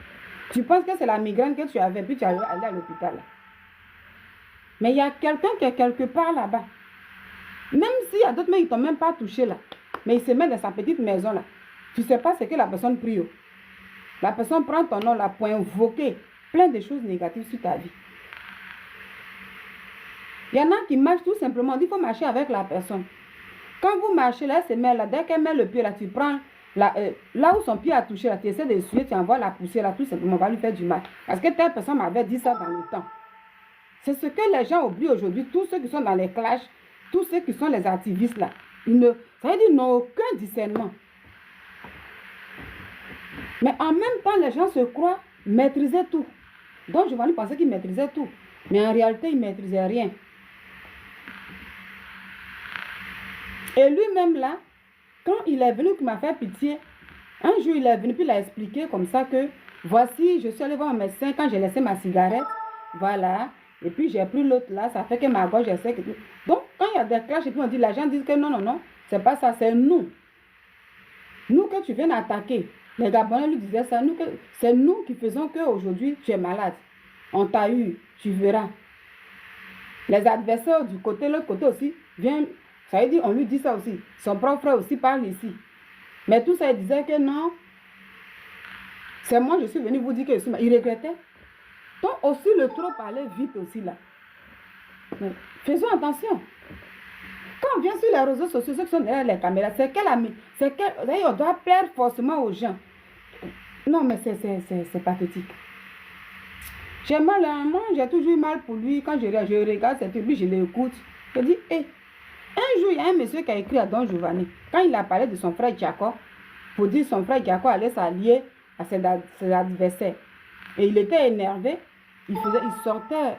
Tu penses que c'est la migraine que tu avais, puis tu es allé à l'hôpital. Mais il y a quelqu'un qui est quelque part là-bas. Même s'il y a d'autres, mais ils ne t'ont même pas touché là. Mais il se met dans sa petite maison là. Tu ne sais pas ce que la personne prie. La personne prend ton nom là pour invoquer plein de choses négatives sur ta vie. Il y en a qui marchent tout simplement. Il faut marcher avec la personne. Quand vous marchez là, elle se met là. Dès qu'elle met le pied là, tu prends là où son pied a touché là, tu essaies de suivre, tu envoies la poussière là, tout simplement, va lui faire du mal. Parce que telle personne m'avait dit ça dans le temps. C'est ce que les gens oublient aujourd'hui. Tous ceux qui sont dans les clashs, tous ceux qui sont les activistes là, ça veut dire qu'ils n'ont aucun discernement. Mais en même temps, les gens se croient maîtriser tout. Donc, Giovanni pensait qu'il maîtrisait tout. Mais en réalité, il ne maîtrisait rien. Et lui-même là, quand il est venu, qu'il m'a fait pitié, un jour il est venu, puis il a expliqué comme ça que, voici, je suis allé voir un médecin quand j'ai laissé ma cigarette, voilà, et puis j'ai pris l'autre là, ça fait que ma gorge est sec. Donc, quand il y a des clashs, et puis on dit, les gens disent que non, non, non, c'est pas ça, c'est nous. Nous que tu viens d'attaquer. Les Gabonais lui disaient ça, c'est nous qui faisons qu'aujourd'hui tu es malade. On t'a eu, tu verras. Les adversaires du côté, l'autre côté aussi, viennent, ça veut dire, on lui dit ça aussi. Son propre frère aussi parle ici. Mais tout ça, il disait que non, c'est moi, je suis venu vous dire que je suis malade. Il regrettait. Donc aussi, le trop parlait vite aussi là. Mais faisons attention. Quand on vient sur les réseaux sociaux, ceux qui sont derrière les caméras, c'est quel ami, on doit plaire forcément aux gens. Non, mais c'est pathétique. J'ai mal à un moment, j'ai toujours eu mal pour lui. Quand je regarde cette truc, je l'écoute. Je dis, hé, un jour, il y a un monsieur qui a écrit à Don Giovanni, quand il a parlé de son frère Jacob, pour dire que son frère Jacob allait s'allier à ses adversaires. Et il était énervé, il sortait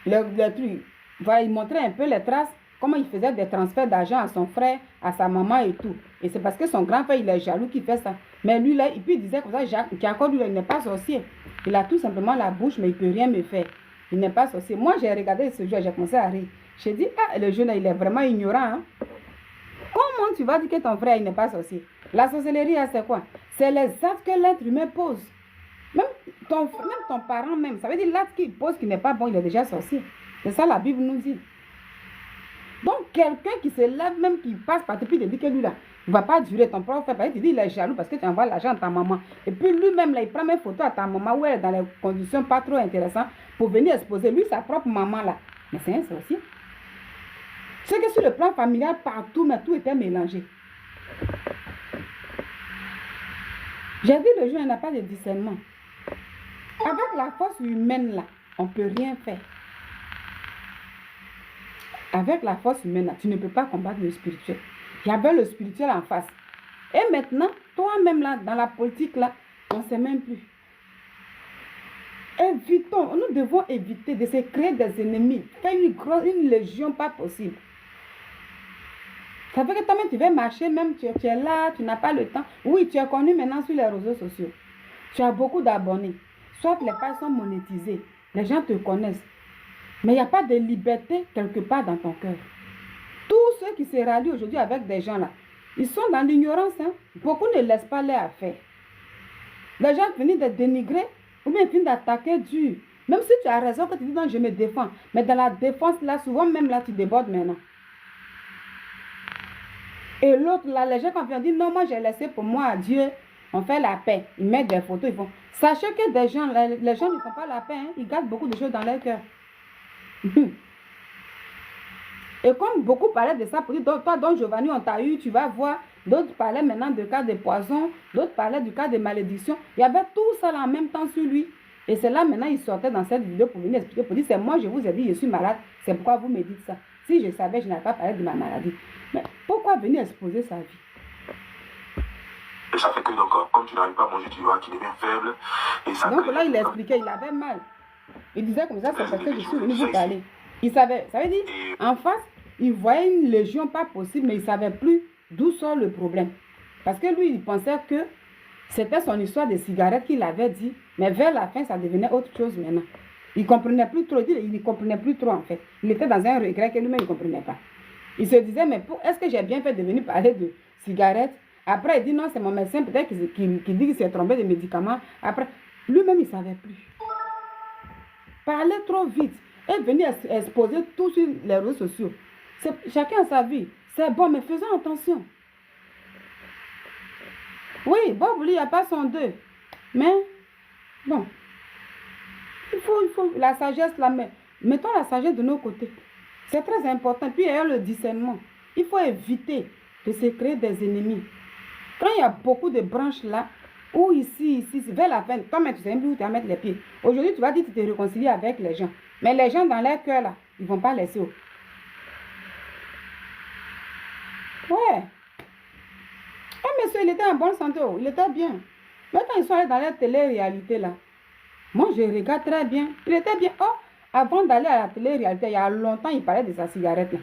le truc. Voilà, il montrait un peu les traces, comment il faisait des transferts d'argent à son frère, à sa maman et tout. Et c'est parce que son grand frère, il est jaloux qu'il fait ça. Mais lui, là, il disait comme ça, Jacob, lui, il n'est pas sorcier. Il a tout simplement la bouche, mais il ne peut rien me faire. Il n'est pas sorcier. Moi, j'ai regardé ce jeu, j'ai commencé à rire. J'ai dit, ah, le jeune, il est vraiment ignorant. Hein? Comment tu vas dire que ton frère, il n'est pas sorcier? La sorcellerie, c'est quoi? C'est les actes que l'être humain pose. Même ton parent, même. Ça veut dire l'acte qu'il pose qui n'est pas bon, il est déjà sorcier. C'est ça la Bible nous dit. Donc, quelqu'un qui se lève, même qui passe par puis il dit que lui là, il ne va pas durer ton propre frère. Il dit il est jaloux parce que tu envoies l'argent à ta maman. Et puis lui-même, là, il prend mes photos à ta maman où elle est dans les conditions pas trop intéressantes pour venir exposer lui sa propre maman là. Mais c'est un sorcier. C'est que sur le plan familial, partout, mais tout était mélangé. J'ai dit le jeune n'a pas de discernement. Avec la force humaine là, on ne peut rien faire. Avec la force humaine, tu ne peux pas combattre le spirituel. Il y avait le spirituel en face. Et maintenant, toi-même là, dans la politique là, on ne sait même plus. Évitons, nous devons éviter de se créer des ennemis. Faire une légion pas possible. Ça fait que toi-même tu vas marcher, même tu es là, tu n'as pas le temps. Oui, tu es connu maintenant sur les réseaux sociaux. Tu as beaucoup d'abonnés. Soit les pages sont monétisées, les gens te connaissent. Mais il n'y a pas de liberté quelque part dans ton cœur. Tous ceux qui se rallient aujourd'hui avec des gens là, ils sont dans l'ignorance. Hein? Beaucoup ne laissent pas leur affaire. Les gens finissent de dénigrer ou bien finissent d'attaquer dur. Même si tu as raison quand tu dis non, je me défends. Mais dans la défense là, souvent même là, tu débordes maintenant. Et l'autre là, les gens quand viennent dire non, moi j'ai laissé pour moi à Dieu, on fait la paix. Ils mettent des photos, ils font. Sachez que des gens, les gens ne font pas la paix, hein? Ils gardent beaucoup de choses dans leur cœur. Et comme beaucoup parlaient de ça, pour dire, toi, Don Giovanni, on t'a eu, tu vas voir. D'autres parlaient maintenant de cas de poison, d'autres parlaient du cas de malédiction. Il y avait tout ça là en même temps sur lui. Et c'est là maintenant, il sortait dans cette vidéo pour venir expliquer, pour dire, c'est moi, je vous ai dit, je suis malade, c'est pourquoi vous me dites ça. Si je savais, je n'avais pas parlé de ma maladie. Mais pourquoi venir exposer sa vie? Et ça fait que donc, comme tu n'arrives pas à manger, tu vois qu'il devient faible. Et ça donc là, il expliquait, il avait mal. Il disait comme ça, c'est parce que je suis venu vous parler. Il savait, ça veut dire, en face, il voyait une légion pas possible, mais il ne savait plus d'où sort le problème. Parce que lui, il pensait que c'était son histoire de cigarette qu'il avait dit, mais vers la fin, ça devenait autre chose maintenant. Il ne comprenait plus trop, il ne comprenait plus trop en fait. Il était dans un regret que lui-même ne comprenait pas. Il se disait, mais est-ce que j'ai bien fait de venir parler de cigarette? Après, il dit, non, c'est mon médecin peut-être qui dit qu'il s'est trompé de médicaments. Après, lui-même, il ne savait plus. Parler trop vite et venir exposer tout sur les réseaux sociaux. Chacun a sa vie. C'est bon, mais faisons attention. Oui, Bob, lui, il n'y a pas son deuil. Mais, bon, il faut la sagesse, là, mais mettons la sagesse de nos côtés. C'est très important. Puis, il y a le discernement. Il faut éviter de se créer des ennemis. Quand il y a beaucoup de branches là, Ou ici, vers la fin. Toi, tu sais même plus où tu vas mettre les pieds. Aujourd'hui, tu vas dire que tu te réconcilies avec les gens. Mais les gens dans leur cœur, là, ils ne vont pas laisser. Ouais. Un monsieur, il était en bonne santé. Il était bien. Mais quand ils sont allés dans la télé-réalité, là, moi, je regarde très bien. Il était bien. Oh, avant d'aller à la télé-réalité, il y a longtemps, il parlait de sa cigarette, là.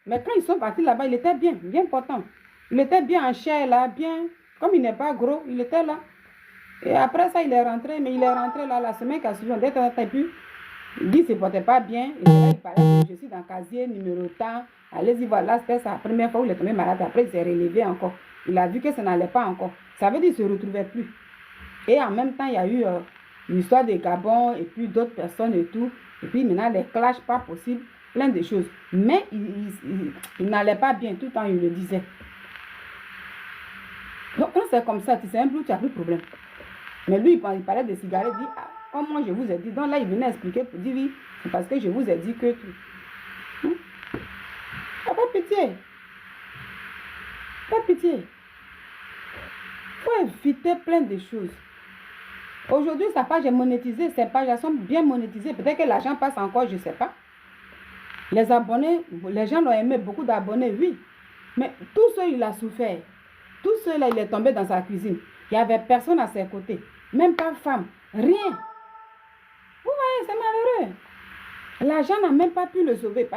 Mais quand ils sont partis là-bas, il était bien, bien portant. Il était bien en chair, là, bien. Comme il n'est pas gros, il était là. Et après ça, il est rentré, mais il est rentré là, la semaine qui a suivi, dès qu'il pu, il dit qu'il ne se portait pas bien. Et là, il parlait je suis dans le casier numéro tant. Allez-y, voilà, c'était sa première fois où il est tombé malade. Après, il s'est relevé encore. Il a vu que ça n'allait pas encore. Ça veut dire qu'il ne se retrouvait plus. Et en même temps, il y a eu l'histoire de Gabon et puis d'autres personnes et tout. Et puis maintenant, les clashs pas possibles, plein de choses. Mais il n'allait pas bien, tout le temps, il le disait. Donc, quand c'est comme ça, tu sais un peu, tu n'as plus de problème. Mais lui, il parlait de cigarettes, il dit, ah, comme moi je vous ai dit. Donc là, il venait expliquer pour dire, oui, c'est parce que je vous ai dit que tout. Pas pitié. Pas pitié. Il faut éviter plein de choses. Aujourd'hui, sa page est monétisée, ses pages elles sont bien monétisées. Peut-être que l'argent passe encore, je ne sais pas. Les abonnés, les gens l'ont aimé, beaucoup d'abonnés, oui. Mais tout ça, il a souffert. Tout cela, il est tombé dans sa cuisine. Il n'y avait personne à ses côtés. Même pas femme. Rien. Vous voyez, c'est malheureux. L'argent n'a même pas pu le sauver.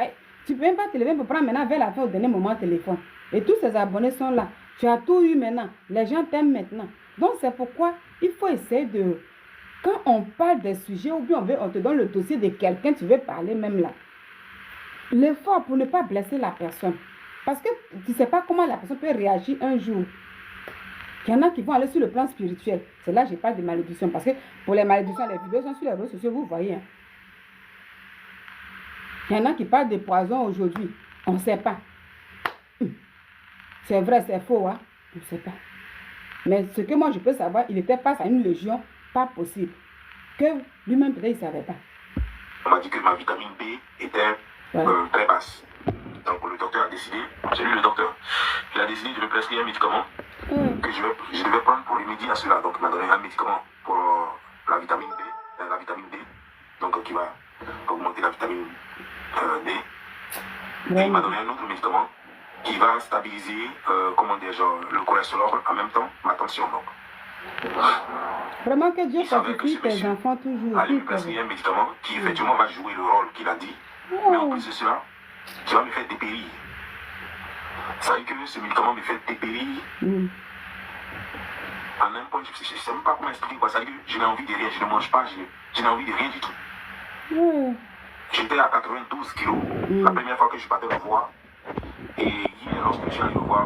Tu ne peux même pas te lever pour prendre maintenant vers la fin au dernier moment téléphone. Et tous ces abonnés sont là. Tu as tout eu maintenant. Les gens t'aiment maintenant. Donc c'est pourquoi il faut essayer de... Quand on parle des sujets ou bien on te donne le dossier de quelqu'un, tu veux parler même là. L'effort pour ne pas blesser la personne. Parce que tu ne sais pas comment la personne peut réagir un jour. Il y en a qui vont aller sur le plan spirituel. C'est là que je parle de malédiction. Parce que pour les malédictions, les vidéos sont sur les réseaux sociaux, vous voyez. Hein. Il y en a qui parlent de poison aujourd'hui. On ne sait pas. C'est vrai, c'est faux. Hein? On ne sait pas. Mais ce que moi je peux savoir, il était face à une légion pas possible. Que lui-même peut-être il ne savait pas. On m'a dit que ma vitamine B était très basse. Donc le docteur a décidé, j'ai lu le docteur, il a décidé de me prescrire un médicament que je devais prendre pour remédier à cela. Donc il m'a donné un médicament pour la vitamine D, donc qui va augmenter la vitamine D. Et il m'a donné un autre médicament qui va stabiliser, le cholestérol en même temps, ma tension. Donc. Vraiment que Dieu fortifie tes enfants toujours. Allez me prescrire un médicament qui effectivement va jouer le rôle qu'il a dit. Mais en plus de cela, qui va me faire dépérir. Ça veut dire que ce médicament me fait dépérir. En un point, je ne sais même pas comment expliquer quoi. Ça veut dire que je n'ai envie de rien, je ne mange pas, je n'ai envie de rien du tout. J'étais à 92 kilos la première fois que je partais le voir. Et hier, lorsque je suis allé le voir,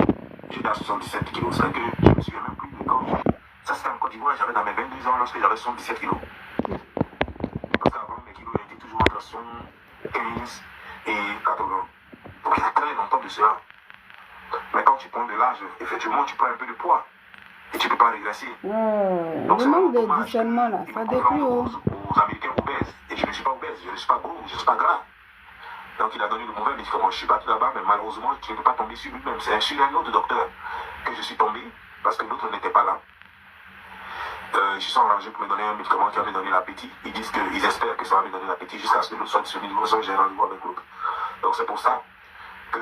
j'étais à 77 kilos. C'est que je me suis même pris de corps. Ça, c'était en Côte d'Ivoire, j'avais dans mes 22 ans lorsque j'avais 77 kilos. Parce qu'avant, mes kilos étaient toujours entre 75 et 80. Donc, il y a très longtemps de cela. Mais quand tu prends de l'âge, effectivement, tu prends un peu de poids. Et tu ne peux pas régresser. Donc, le manque de discernement, là, ça détruit. Aux Américains obèses. Et je ne suis pas obèse, je ne suis pas gros, je ne suis pas gras. Donc, il a donné le mauvais médicament. Je suis parti là-bas, mais malheureusement, je ne peux pas tomber sur lui-même. C'est sur un autre docteur que je suis tombé, parce que l'autre n'était pas là. Ils se sont arrangés pour me donner un médicament qui avait donné l'appétit. Ils disent qu'ils espèrent que ça va me donner l'appétit jusqu'à ce que l'autre soit disponible. Sinon, j'ai rendez-vous avec l'autre. Donc, c'est pour ça que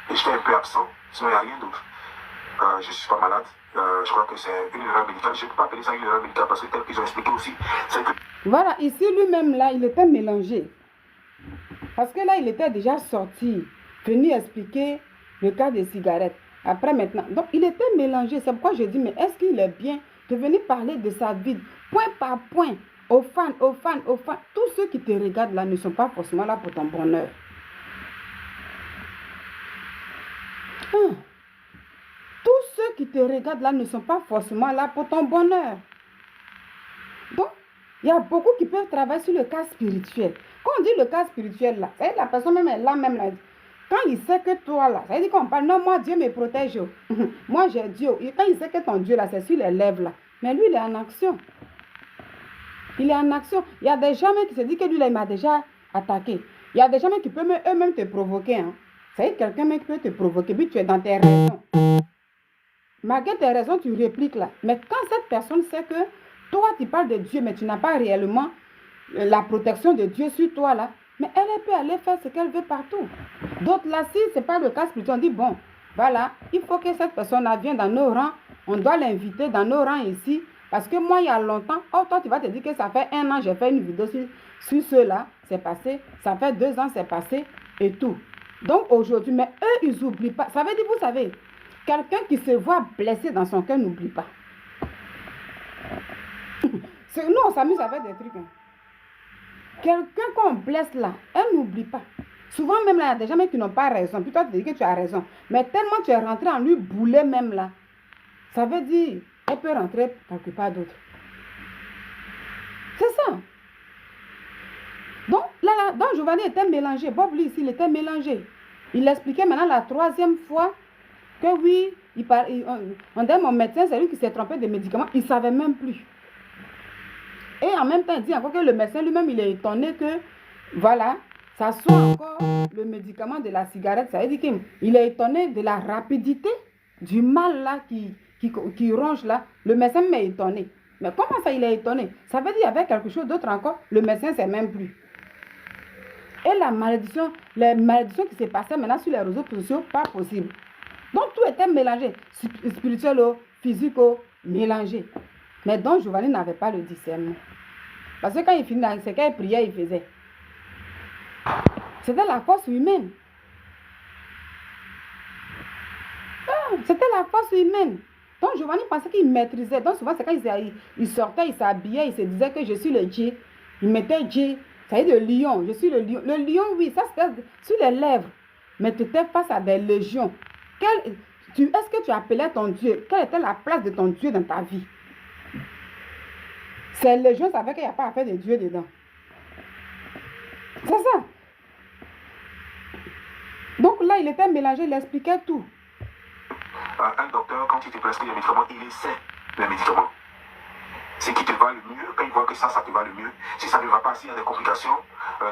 j'étais un peu absent. Sinon, il n'y a rien d'autre. Je ne suis pas malade. Je crois que c'est une erreur médicale. Je ne peux pas appeler ça une erreur médicale parce que tel qu'ils ont expliqué aussi, c'est que... Voilà, ici lui-même là, il était mélangé. Parce que là, il était déjà sorti, venu expliquer le cas des cigarettes. Après maintenant, donc il était mélangé. C'est pourquoi je dis, mais est-ce qu'il est bien de venir parler de sa vie, point par point, aux fans. Tous ceux qui te regardent là ne sont pas forcément là pour ton bonheur. Tous ceux qui te regardent là ne sont pas forcément là pour ton bonheur. Donc, il y a beaucoup qui peuvent travailler sur le cas spirituel. Quand on dit le cas spirituel là, ça veut dire la personne même est là, même là. Quand il sait que toi là, ça veut dire qu'on parle, non, moi Dieu me protège. Moi j'ai Dieu. Et quand il sait que ton Dieu là, c'est sur les lèvres là. Mais lui, il est en action. Il est en action. Il y a des gens qui se disent que lui là, il m'a déjà attaqué. Il y a des gens qui peuvent eux-mêmes te provoquer. Hein. Ça veut dire quelqu'un qui peut te provoquer, puis tu es dans tes raisons. malgré tes raisons, tu répliques là. Mais quand cette personne sait que toi, tu parles de Dieu, mais tu n'as pas réellement la protection de Dieu sur toi là, mais elle peut aller faire ce qu'elle veut partout. D'autres là, si ce n'est pas le cas spirituel, on dit bon, voilà, il faut que cette personne-là vienne dans nos rangs, on doit l'inviter dans nos rangs ici, parce que moi, il y a longtemps, oh, toi, tu vas te dire que ça fait 1 an, j'ai fait une vidéo sur ceux-là, c'est passé, ça fait 2 ans, c'est passé, et tout. Donc aujourd'hui, mais eux, ils n'oublient pas. Ça veut dire, vous savez, quelqu'un qui se voit blessé dans son cœur n'oublie pas. Nous, on s'amuse avec des trucs. Hein. Quelqu'un qu'on blesse là, elle n'oublie pas. Souvent même là, il y a des gens qui n'ont pas raison. Puis toi, tu te dis que tu as raison. Mais tellement tu es rentré en lui bouler même là. Ça veut dire, elle peut rentrer quelque part d'autre. C'est ça. Donc, donc Giovanni était mélangé. Bob, lui, ici, il était mélangé. Il expliquait maintenant la 3e fois que oui, on dit mon médecin, c'est lui qui s'est trompé de médicaments. Il ne savait même plus. Et en même temps, il dit encore que le médecin lui-même, il est étonné que, voilà, ça soit encore le médicament de la cigarette. Ça veut dire qu'il est étonné de la rapidité du mal là qui ronge là. Le médecin m'est étonné. Mais comment ça, il est étonné? Ça veut dire qu'il y avait quelque chose d'autre encore. Le médecin ne sait même plus. Et la malédiction, les malédictions qui se passaient maintenant sur les réseaux sociaux, pas possible. Donc tout était mélangé. Spirituel, physique, mélangé. Mais donc Giovanni n'avait pas le discernement. Parce que quand il finit, c'est quand il priait, il faisait. C'était la force humaine. C'était la force humaine. Donc Giovanni pensait qu'il maîtrisait. Donc souvent, c'est quand il sortait, il s'habillait, il se disait que je suis le Dieu. Il mettait Dieu. Ça veut dire le lion. Je suis le lion. Le lion, oui, ça c'était sur les lèvres. Mais tu étais face à des légions. Est-ce que tu appelais ton Dieu? Quelle était la place de ton Dieu dans ta vie? Ces légions savaient qu'il n'y a pas affaire de Dieu dedans. C'est ça. Donc là, il était mélangé, il expliquait tout. Un docteur, quand il te prescrit les médicaments, il essaie les médicaments. Ce qui te va le mieux, quand il voit que ça te va le mieux, si ça ne va pas, s'il y a des complications,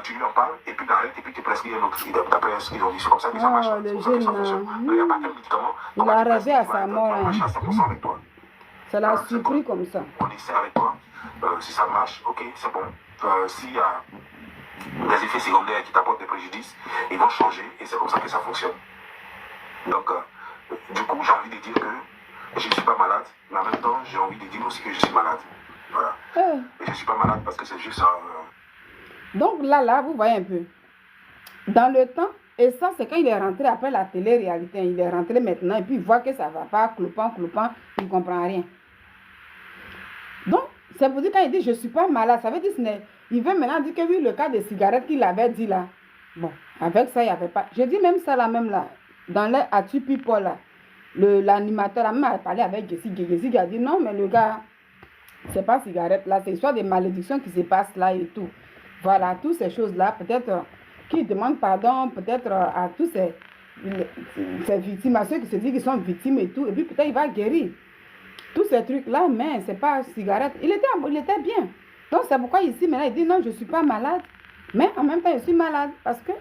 tu lui en parles, et puis t'arrêtes, et puis tu prescris un autre. D'après ce qu'ils ont dit, c'est comme ça que ça marche. Le jeune, il n'y a pas de médicament. Il a rêvé à sa mort. Ça marche à 100% avec toi. Ça l'a surpris comme ça. On essaie avec toi. Si ça marche, ok, c'est bon. S'il y a des effets secondaires qui t'apportent des préjudices, ils vont changer, et c'est comme ça que ça fonctionne. Donc, du coup, j'ai envie de dire que je ne suis pas malade, mais en même temps, j'ai envie de dire aussi que je suis malade. Voilà. Et je ne suis pas malade parce que c'est juste... Donc là, vous voyez un peu. Dans le temps, et ça, c'est quand il est rentré après la télé-réalité. Il est rentré maintenant et puis il voit que ça ne va pas, clopant, il ne comprend rien. Donc, c'est pour dire quand il dit je ne suis pas malade, ça veut dire il veut maintenant dire que oui, le cas des cigarettes qu'il avait dit là. Bon, avec ça, il n'y avait pas. Je dis même ça là, même là. Dans les Atu People là, l'animateur a même parlé avec Jessie. Jessie a dit non, mais le gars, c'est pas cigarette là, c'est soit des malédictions qui se passent là et tout. Voilà, toutes ces choses-là, peut-être qu'ils demandent pardon, peut-être à tous ces victimes, à ceux qui se disent qu'ils sont victimes et tout, et puis peut-être il va guérir. Tous ces trucs-là, mais c'est pas cigarette. Il était bien. Donc c'est pourquoi ici, maintenant, il dit non, je ne suis pas malade, mais en même temps, je suis malade parce que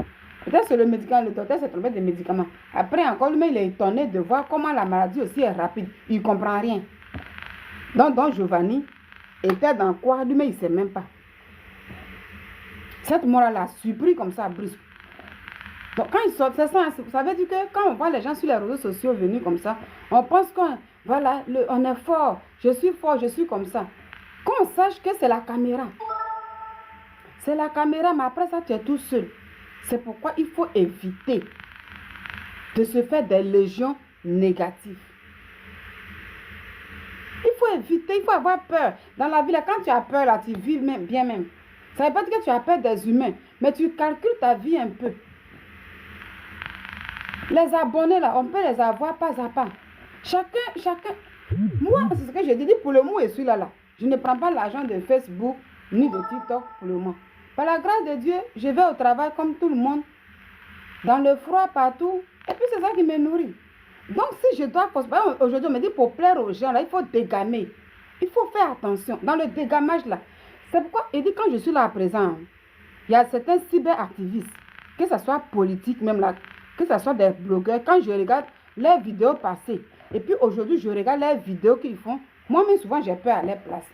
peut-être c'est le médicament, le docteur s'est trompé des médicaments. Après encore, lui, il est étonné de voir comment la maladie aussi est rapide. Il ne comprend rien. Donc Giovanni était dans quoi? Lui-même, il ne sait même pas. Cette mort l'a surpris comme ça, brusque. Donc quand il sort, c'est ça, ça veut dire que quand on voit les gens sur les réseaux sociaux venus comme ça, on pense qu'on on est fort, je suis comme ça. Qu'on sache que c'est la caméra. C'est la caméra, mais après ça, tu es tout seul. C'est pourquoi il faut éviter de se faire des légions négatives. Il faut éviter, il faut avoir peur. Dans la vie, là, quand tu as peur, là, tu vis bien même. Ça ne veut pas dire que tu as peur des humains, mais tu calcules ta vie un peu. Les abonnés, là, on peut les avoir pas à pas. Chacun. Moi, c'est ce que je dis pour le moment, et celui-là, je ne prends pas l'argent de Facebook ni de TikTok pour le moment. Par la grâce de Dieu, je vais au travail comme tout le monde, dans le froid partout, et puis c'est ça qui me nourrit. Donc si je dois, aujourd'hui on me dit pour plaire aux gens, là, il faut dégamer. Il faut faire attention dans le dégamage là. C'est pourquoi il dit quand je suis là à présent, il y a certains cyberactivistes, que ce soit politique même là, que ce soit des blogueurs, quand je regarde les vidéos passées, Et puis aujourd'hui, je regarde les vidéos qu'ils font. Moi-même, souvent, j'ai peur à leur place.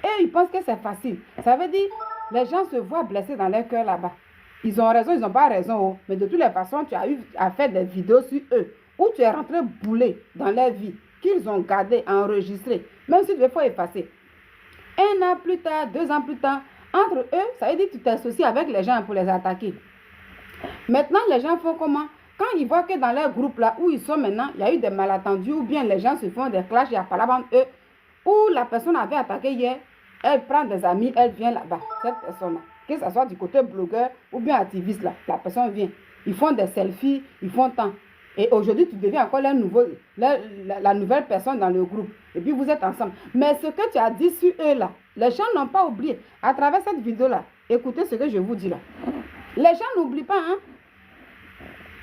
Et ils pensent que c'est facile. Ça veut dire, les gens se voient blessés dans leur cœur là-bas. Ils ont raison, ils n'ont pas raison. Oh. Mais de toutes les façons, tu as eu à faire des vidéos sur eux. Où tu es rentré bouler dans leur vie. Qu'ils ont gardé, enregistré. Même si tu faut effacer. 1 an plus tard, 2 ans plus tard, entre eux, ça veut dire que tu t'associes avec les gens pour les attaquer. Maintenant, les gens font comment? Quand ils voient que dans leur groupe là où ils sont maintenant, il y a eu des malentendus ou bien les gens se font des clashs, il y a pas là-bas eux, où la personne avait attaqué hier, elle prend des amis, elle vient là-bas, cette personne-là. Que ce soit du côté blogueur ou bien activiste là, la personne vient. Ils font des selfies, ils font tant. Et aujourd'hui, tu deviens encore la nouvelle personne dans le groupe. Et puis vous êtes ensemble. Mais ce que tu as dit sur eux là, les gens n'ont pas oublié. À travers cette vidéo-là, écoutez ce que je vous dis là. Les gens n'oublient pas, hein.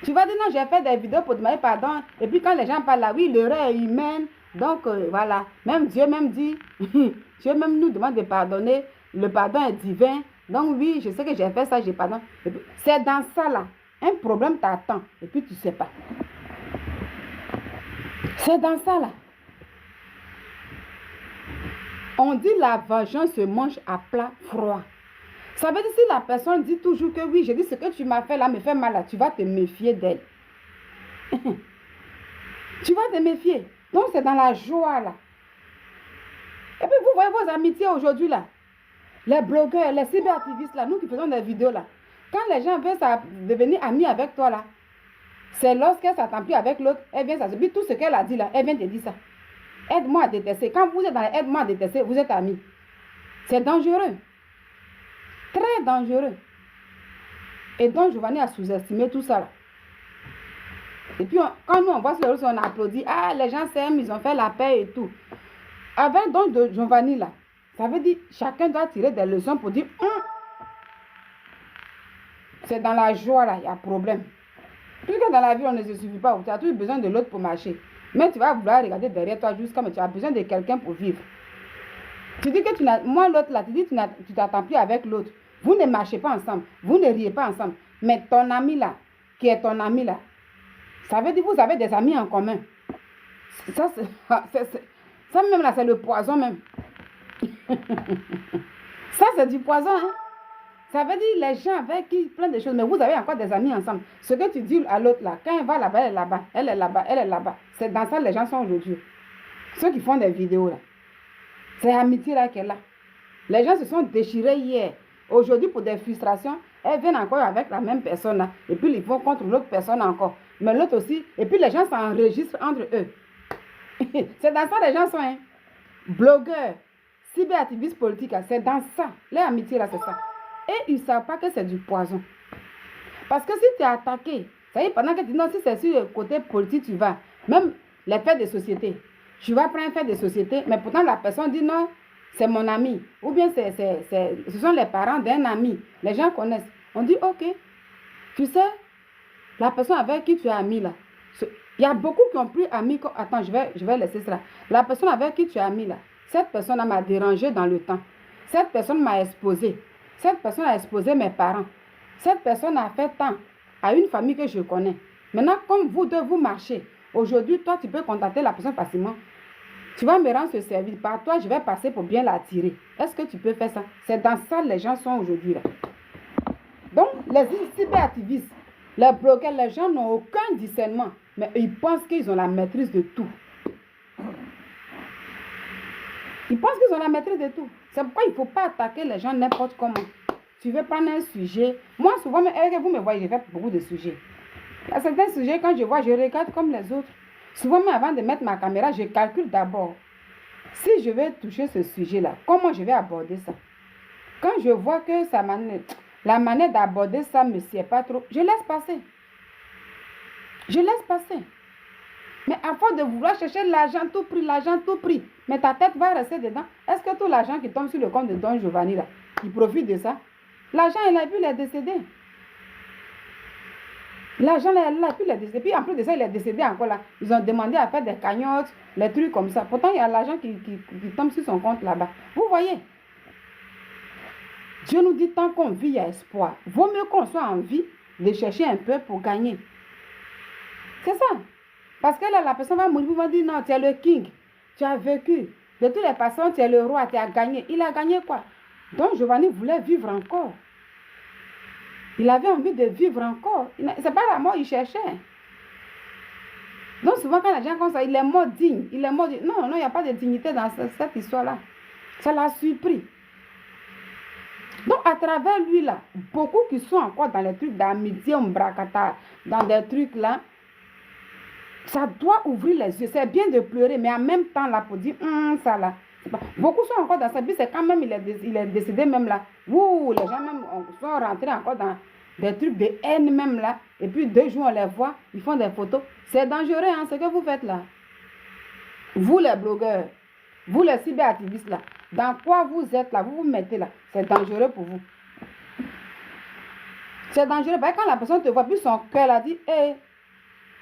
Tu vas dire non, j'ai fait des vidéos pour demander pardon. Et puis quand les gens parlent là, oui, l'erreur est humaine. Donc voilà, même Dieu même dit, Dieu même nous demande de pardonner. Le pardon est divin. Donc oui, je sais que j'ai fait ça, j'ai pardon. C'est dans ça là. Un problème t'attend. Et puis tu ne sais pas. C'est dans ça là. On dit la vengeance se mange à plat froid. Ça veut dire si la personne dit toujours que oui, je dis ce que tu m'as fait là me fait mal là, tu vas te méfier d'elle. Tu vas te méfier. Donc c'est dans la joie là. Et puis vous voyez vos amitiés aujourd'hui là. Les blogueurs, les cyberactivistes là, nous qui faisons des vidéos là. Quand les gens veulent devenir amis avec toi là, c'est lorsqu'elle s'attend plus avec l'autre, elle vient s'assoupir. Tout ce qu'elle a dit là, elle vient te dire ça. Aide-moi à détester. Quand vous êtes dans les aide-moi à détester, vous êtes amis. C'est dangereux. Très dangereux. Et donc, Giovanni a sous-estimé tout ça là. Et puis, quand nous, on voit sur les réseaux, on applaudit. Ah, les gens s'aiment, ils ont fait la paix et tout. Avec donc de Giovanni là, ça veut dire chacun doit tirer des leçons pour dire c'est dans la joie là, il y a problème. Puisque dans la vie, on ne se suffit pas. Tu as toujours besoin de l'autre pour marcher. Mais tu vas vouloir regarder derrière toi juste comme tu as besoin de quelqu'un pour vivre. Tu dis que tu n'as... Moi, l'autre là, tu dis que tu t'attends plus avec l'autre. Vous ne marchez pas ensemble. Vous ne riez pas ensemble. Mais ton ami là, qui est ton ami là, ça veut dire que vous avez des amis en commun. Ça même là, c'est le poison même. Ça, c'est du poison, hein. Ça veut dire les gens avec qui plein de choses, mais vous avez encore des amis ensemble. Ce que tu dis à l'autre là, quand elle va là-bas, elle est là-bas, elle est là-bas, elle est là-bas. C'est dans ça que les gens sont aujourd'hui. Ceux qui font des vidéos là. C'est l'amitié là qu'elle a. Les gens se sont déchirés hier. Aujourd'hui, pour des frustrations, elles viennent encore avec la même personne là. Et puis ils vont contre l'autre personne encore. Mais l'autre aussi. Et puis les gens s'enregistrent entre eux. C'est dans ça que les gens sont, hein. Blogueurs, cyberactivistes politiques, c'est dans ça. Leur amitié là, c'est ça. Et ils ne savent pas que c'est du poison. Parce que si tu es attaqué, ça y est, pendant que tu dis non, si c'est sur le côté politique, tu vas. Même les fêtes de société. Tu vas prendre une fête de société, mais pourtant la personne dit non, c'est mon ami. Ou bien ce sont les parents d'un ami. Les gens connaissent. On dit ok, tu sais, la personne avec qui tu es ami là. Il y a beaucoup qui ont pris ami. Attends, je vais laisser ça. La personne avec qui tu es ami là. Cette personne m'a dérangé dans le temps. Cette personne m'a exposé. Cette personne a exposé mes parents. Cette personne a fait tant à une famille que je connais. Maintenant, comme vous deux, vous marchez. Aujourd'hui, toi, tu peux contacter la personne facilement. Tu vas me rendre ce service. Par toi, je vais passer pour bien l'attirer. Est-ce que tu peux faire ça? C'est dans ça que les gens sont aujourd'hui là. Donc, les cyberactivistes, les blogueurs, les gens n'ont aucun discernement. Mais ils pensent qu'ils ont la maîtrise de tout. Ils pensent qu'ils ont la maîtrise de tout. C'est pourquoi il ne faut pas attaquer les gens n'importe comment. Tu veux prendre un sujet. Moi, souvent, vous me voyez, j'ai fait beaucoup de sujets. Il y a certains sujets, quand je vois, je regarde comme les autres. Souvent, même avant de mettre ma caméra, je calcule d'abord. Si je vais toucher ce sujet-là, comment je vais aborder ça? Quand je vois que la manière d'aborder ça ne me sied pas trop, je laisse passer. Je laisse passer. Mais à force de vouloir chercher l'argent tout prix, mais ta tête va rester dedans. Est-ce que tout l'argent qui tombe sur le compte de Don Giovanni, là, il profite de ça? L'argent, il a pu les décéder. L'argent, il a pu les décéder. Puis en plus de ça, il est décédé encore là. Ils ont demandé à faire des cagnottes, les trucs comme ça. Pourtant, il y a l'argent qui tombe sur son compte là-bas. Vous voyez? Dieu nous dit, tant qu'on vit, il y a espoir. Vaut mieux qu'on soit en vie de chercher un peu pour gagner. C'est ça. Parce que là, la personne va mourir, va dire non, tu es le king, tu as vécu. De toutes les façons, tu es le roi, tu as gagné. Il a gagné quoi? Donc Giovanni voulait vivre encore. Il avait envie de vivre encore. Ce n'est pas la mort qu'il cherchait. Donc souvent quand les gens comme ça, il est mort digne. Il est mort digne. Non, non, il n'y a pas de dignité dans cette histoire-là. Ça l'a surpris. Donc à travers lui là, beaucoup qui sont encore dans les trucs d'amitié, mbrakata, dans des trucs là, ça doit ouvrir les yeux. C'est bien de pleurer, mais en même temps là, pour dire, ça là. Beaucoup sont encore dans sa vie, c'est quand même, il est décédé même là. Ouh, les gens même sont rentrés encore dans des trucs de haine même là. Et puis 2 jours, on les voit, ils font des photos. C'est dangereux, hein, ce que vous faites là. Vous les blogueurs, vous les cyberactivistes là, dans quoi vous êtes là, vous vous mettez là, c'est dangereux pour vous. C'est dangereux, parce que quand la personne te voit, puis son cœur a dit, hé,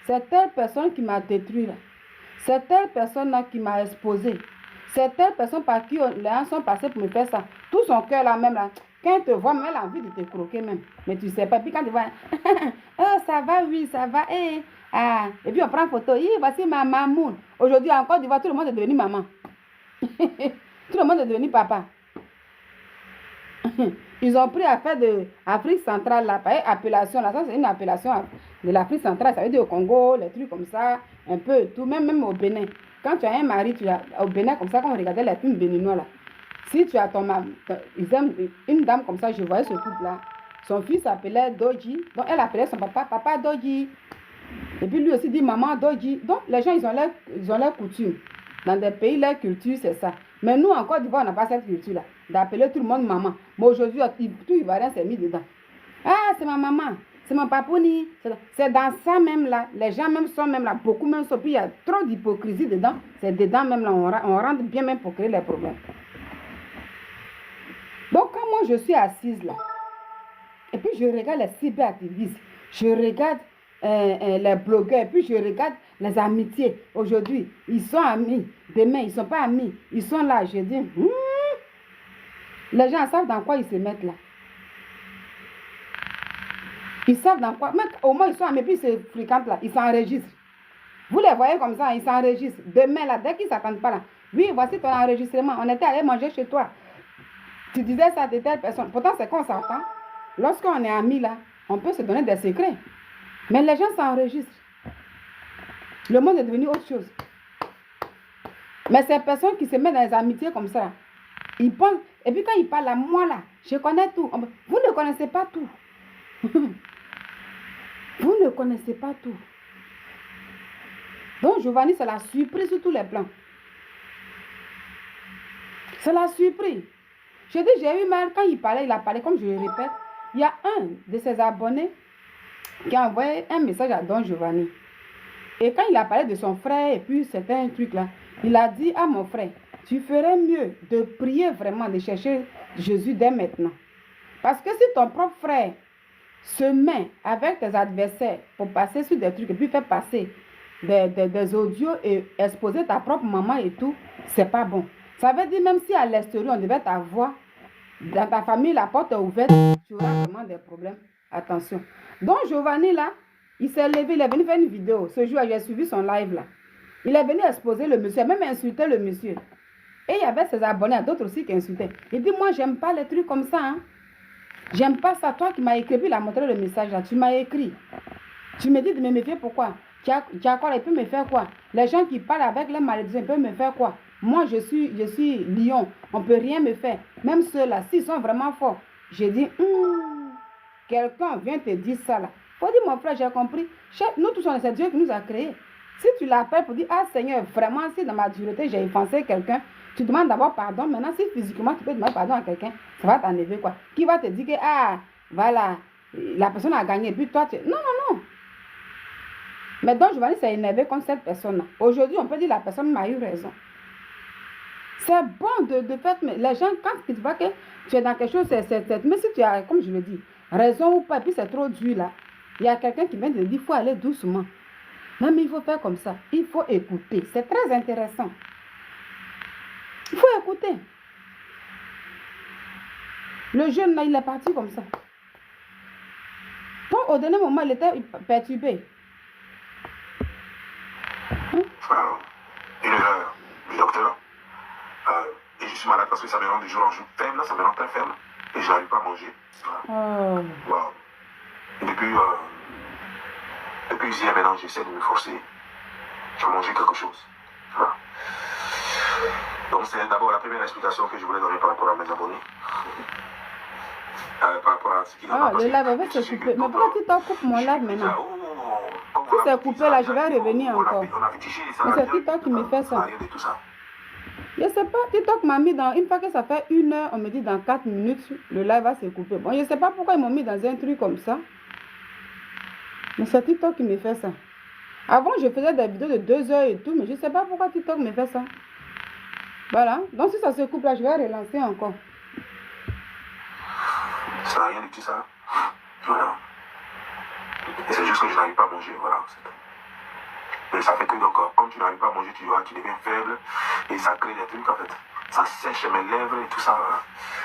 c'est telle personne qui m'a détruit là. C'est telle personne là qui m'a exposé. C'est telle personne par qui les gens sont passés pour me faire ça. Tout son cœur là même là. Quand elle te voit, même elle a envie de te croquer même. Mais tu sais pas. Puis quand tu vois, oh ça va, oui, ça va. Et puis on prend photo. Voici ma maman. Aujourd'hui encore, tu vois, tout le monde est devenu maman. Tout le monde est devenu papa. Ils ont pris affaire de Afrique centrale là, par appellation là, ça c'est une appellation de l'Afrique centrale, ça veut dire au Congo, les trucs comme ça, un peu tout, même au Bénin. Quand tu as un mari, au Bénin comme ça, quand on regardait les films béninois là, si tu as ton mari, ils aiment une dame comme ça, je voyais ce couple là, son fils s'appelait Doji, donc elle appelait son papa Doji, et puis lui aussi dit maman Doji. Donc les gens ils ont leur coutume. Dans des pays, leur culture c'est ça. Mais nous en Côte d'Ivoire, on n'a pas cette culture là, d'appeler tout le monde maman. Mais aujourd'hui, tout Ivoirien s'est mis dedans. Ah, c'est ma maman, c'est mon papouni. C'est dans ça même là, les gens même sont même là, beaucoup même sont, puis il y a trop d'hypocrisie dedans. C'est dedans même là, on rentre bien même pour créer les problèmes. Donc quand moi je suis assise là, et puis je regarde les cyberactivistes, je regarde les blogueurs, et puis je regarde les amitiés. Aujourd'hui, ils sont amis. Demain, ils ne sont pas amis. Ils sont là. Je dis, les gens savent dans quoi ils se mettent là. Ils savent dans quoi. Mais au moins, ils sont amis, puis ils se fréquentent là. Ils s'enregistrent. Vous les voyez comme ça, ils s'enregistrent. Demain, là, dès qu'ils ne s'attendent pas là. Oui, voici ton enregistrement. On était allé manger chez toi. Tu disais ça de telle personne. Pourtant, c'est qu'on s'entend. Lorsqu'on est amis là, on peut se donner des secrets. Mais les gens s'enregistrent. Le monde est devenu autre chose. Mais ces personnes qui se mettent dans les amitiés comme ça, ils pensent, et puis quand ils parlent à moi là, je connais tout. Vous ne connaissez pas tout. Vous ne connaissez pas tout. Donc Giovanni, ça l'a surpris sur tous les plans. Ça l'a surpris. Je dis, j'ai eu mal quand il a parlé, comme je le répète. Il y a un de ses abonnés qui a envoyé un message à Don Giovanni. Et quand il a parlé de son frère et puis certains trucs là, il a dit à mon frère, tu ferais mieux de prier vraiment, de chercher Jésus dès maintenant. Parce que si ton propre frère se met avec tes adversaires pour passer sur des trucs et puis faire passer des audios et exposer ta propre maman et tout, c'est pas bon. Ça veut dire même si à l'extérieur on devait t'avoir, dans ta famille la porte est ouverte, tu auras vraiment des problèmes. Attention. Donc Giovanni là, il s'est levé, il est venu faire une vidéo. Ce jour, j'ai suivi son live là. Il est venu exposer le monsieur, même insulter le monsieur. Et il y avait ses abonnés, d'autres aussi qui insultaient. Il dit, moi, j'aime pas les trucs comme ça. Hein. J'aime pas ça. Toi qui m'as écrit, puis il a montré le message là. Tu m'as écrit. Tu me dis de me méfier, pourquoi? Tu as quoi? Il peut me faire quoi? Les gens qui parlent avec les malédictions, ils peuvent me faire quoi? Moi, je suis lion. On ne peut rien me faire. Même ceux-là, s'ils sont vraiment forts. J'ai dit, quelqu'un vient te dire ça là. Faut dire, mon frère, j'ai compris. Nous tous, c'est Dieu qui nous a créés. Si tu l'appelles pour dire, ah Seigneur, vraiment, si dans ma dureté, j'ai offensé quelqu'un, tu demandes d'abord pardon. Maintenant, si physiquement, tu peux demander pardon à quelqu'un, ça va t'enlever quoi. Qui va te dire que, ah, voilà, la personne a gagné, puis toi, tu... Non, non, non. Mais donc, Giovanni s'est énervé contre cette personne-là. Aujourd'hui, on peut dire la personne m'a eu raison. C'est bon de faire, mais les gens, quand tu vois que tu es dans quelque chose, mais si tu as, comme je le dis, raison ou pas, et puis c'est trop dur là, il y a quelqu'un qui vient de dire, il faut aller doucement. Non, mais il faut faire comme ça. Il faut écouter. C'est très intéressant. Il faut écouter. Le jeune là, il est parti comme ça. Donc, au dernier moment, il était perturbé. Une heure du docteur. Et je suis malade parce que ça me rend de jour en jour faible, ça me rend très faible. Et je n'arrive pas à manger. Wow. Depuis hier maintenant, j'essaie de me forcer à manger quelque chose. Voilà. Donc c'est d'abord la première explication que je voulais donner par rapport à mes abonnés. Par rapport à ce qui le live va se couper. Mais pourquoi tu t'en coupes mon live maintenant? Si c'est coupé là, je vais revenir encore. Mais c'est TikTok qui me fait ça. Je sais pas, TikTok m'a mis dans... Une fois que ça fait 1 heure, on me dit dans 4 minutes, le live va se couper. Bon, je sais pas pourquoi ils m'ont mis dans un truc comme ça. Mais c'est TikTok qui me fait ça. Avant, je faisais des vidéos de 2 heures et tout, mais je sais pas pourquoi TikTok me fait ça. Voilà. Donc si ça se coupe là, je vais relancer encore. Ça n'a rien de tout ça. Voilà. Et c'est juste que je n'arrive pas à manger, voilà. Et ça fait que donc, comme tu n'arrives pas à manger, tu deviens faible. Et ça crée des trucs en fait. Ça sèche mes lèvres et tout ça.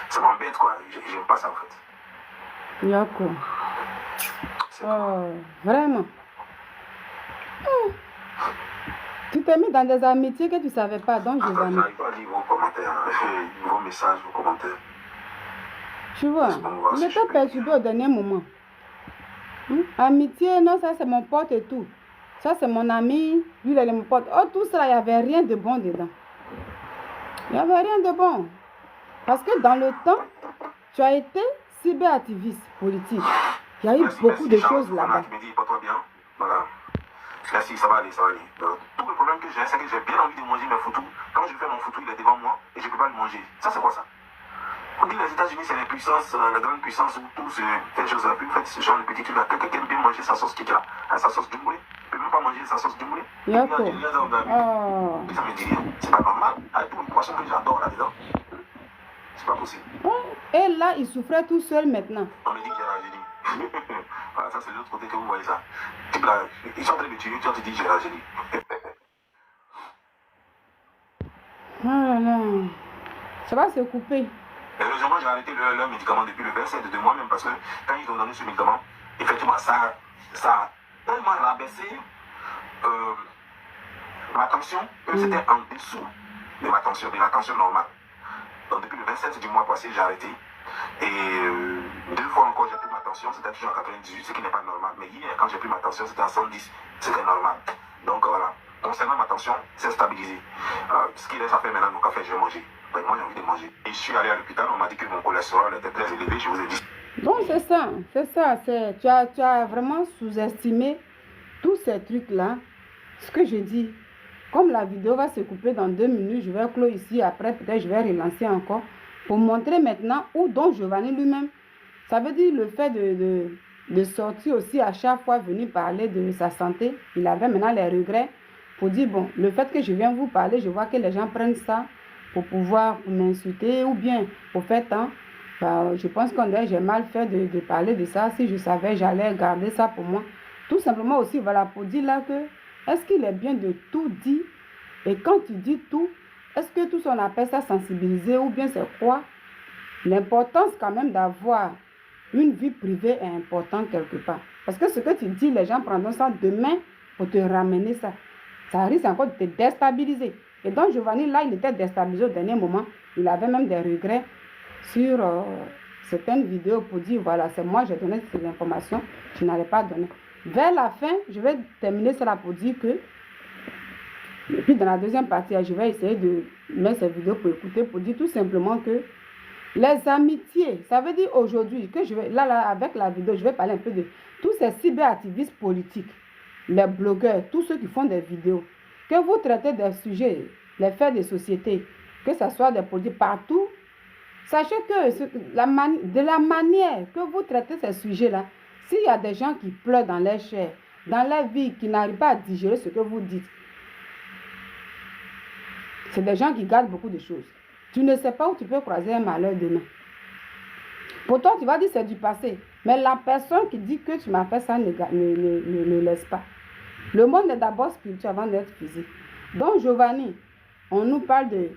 Ça m'embête quoi. J'aime pas ça en fait. D'accord. Oh, vraiment. Tu t'es mis dans des amitiés que tu ne savais pas, donc je vais... Je n'arrive pas à lire vos commentaires, vos messages, vos commentaires. Tu vois, il était perturbé au dernier moment. Amitié, non, ça c'est mon pote et tout. Ça c'est mon ami, lui il est mon pote. Oh, tout ça, il n'y avait rien de bon dedans. Il n'y avait rien de bon. Parce que dans le temps, tu as été cyberactiviste politique. Il y a eu beaucoup de choses là-bas. Voilà. Merci, ça va aller, ça va aller. Tout le problème que j'ai, c'est que j'ai bien envie de manger mes foutous. Quand je fais mon foutou, il est devant moi et je ne peux pas le manger. Ça, c'est quoi ça? On dit les États-Unis, c'est les puissances, les grandes puissances où tout se fait des choses. Puis faites ce genre de petit truc là. Quelqu'un qui aime bien manger sa sauce kika, sa sauce djumboulé. Il ne peut même pas manger sa sauce djumboulé. Ça me dit rien. C'est pas normal. Avec tout le poisson que j'adore là-dedans. C'est pas possible. Et là, il souffrait tout seul maintenant. On me dit que j'ai rajeuni. Voilà, ça c'est de l'autre côté que vous voyez ça. Là, ils sont en train de tuer, tu te dis j'ai rajeuni. Oh là là. Ça va se couper. Heureusement, j'ai arrêté leur médicament depuis le 27 de moi-même parce que quand ils ont donné ce médicament, effectivement, ça a tellement rabaissé ma tension que c'était en dessous de ma tension, de la tension normale. Donc depuis le 27 du mois passé, j'ai arrêté. Et 2 fois encore, j'ai pris ma tension, c'était toujours à 98, ce qui n'est pas normal. Mais hier, quand j'ai pris ma tension, c'était à 110, c'était normal. Donc voilà, concernant ma tension, c'est stabilisé. Ce qui reste à faire maintenant, donc à faire, je vais manger. Ben, moi, j'ai envie de manger. Et je suis allé à l'hôpital, on m'a dit que mon cholestérol était très élevé, je vous ai dit. Bon, c'est ça, c'est ça. Tu as vraiment sous-estimé tous ces trucs-là. Ce que je dis, comme la vidéo va se couper dans 2 minutes, je vais clore ici. Après, peut-être je vais relancer encore pour montrer maintenant où donc Giovanni lui-même. Ça veut dire le fait de sortir aussi à chaque fois venir parler de sa santé. Il avait maintenant les regrets pour dire, bon, le fait que je viens vous parler, je vois que les gens prennent ça pour pouvoir m'insulter ou bien pour faire tant. Je pense qu'on dirait j'ai mal fait de parler de ça. Si je savais, j'allais garder ça pour moi. Tout simplement aussi, voilà, pour dire là que est-ce qu'il est bien de tout dire? Et quand tu dis tout, est-ce que tout on appelle ça sensibiliser ou bien c'est quoi? L'importance quand même d'avoir une vie privée est importante quelque part. Parce que ce que tu dis, les gens prendront ça demain pour te ramener ça. Ça risque encore de te déstabiliser. Et donc Giovanni, là, il était déstabilisé au dernier moment. Il avait même des regrets sur certaines vidéos pour dire, voilà, c'est moi, j'ai donné ces informations, je n'allais pas donner. Vers la fin, je vais terminer cela pour dire que, et puis dans la deuxième partie, je vais essayer de mettre cette vidéo pour écouter, pour dire tout simplement que les amitiés, ça veut dire aujourd'hui que je vais, là, avec la vidéo, je vais parler un peu de tous ces cyberactivistes politiques, les blogueurs, tous ceux qui font des vidéos, que vous traitez des sujets, les faits des sociétés, que ce soit des politiques partout, sachez que de la manière que vous traitez ces sujets-là, s'il y a des gens qui pleurent dans leur chair, dans leur vie, qui n'arrivent pas à digérer ce que vous dites, c'est des gens qui gardent beaucoup de choses. Tu ne sais pas où tu peux croiser un malheur demain. Pourtant, tu vas dire c'est du passé. Mais la personne qui dit que tu m'as fait ça ne laisse pas. Le monde est d'abord spirituel avant d'être physique. Donc, Giovanni, on nous parle de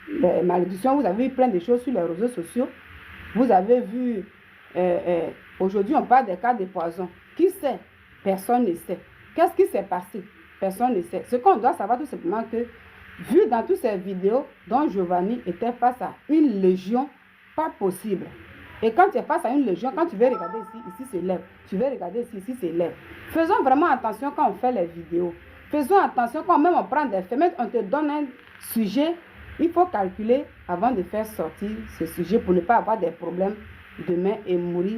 les malédictions. Vous avez vu plein de choses sur les réseaux sociaux. Vous avez vu, aujourd'hui, on parle des cas de poison. Qui sait? Personne ne sait. Qu'est-ce qui s'est passé? personne ne sait. Ce qu'on doit savoir tout simplement que, vu dans toutes ces vidéos, Don Giovanni était face à une légion pas possible. Et quand tu es face à une légion, quand tu veux regarder ici, ici c'est lèvres. Tu veux regarder ici, ici c'est lèvres. Faisons vraiment attention quand on fait les vidéos. Faisons attention quand même on prend des faits. Même on te donne un sujet, il faut calculer avant de faire sortir ce sujet pour ne pas avoir des problèmes demain et mourir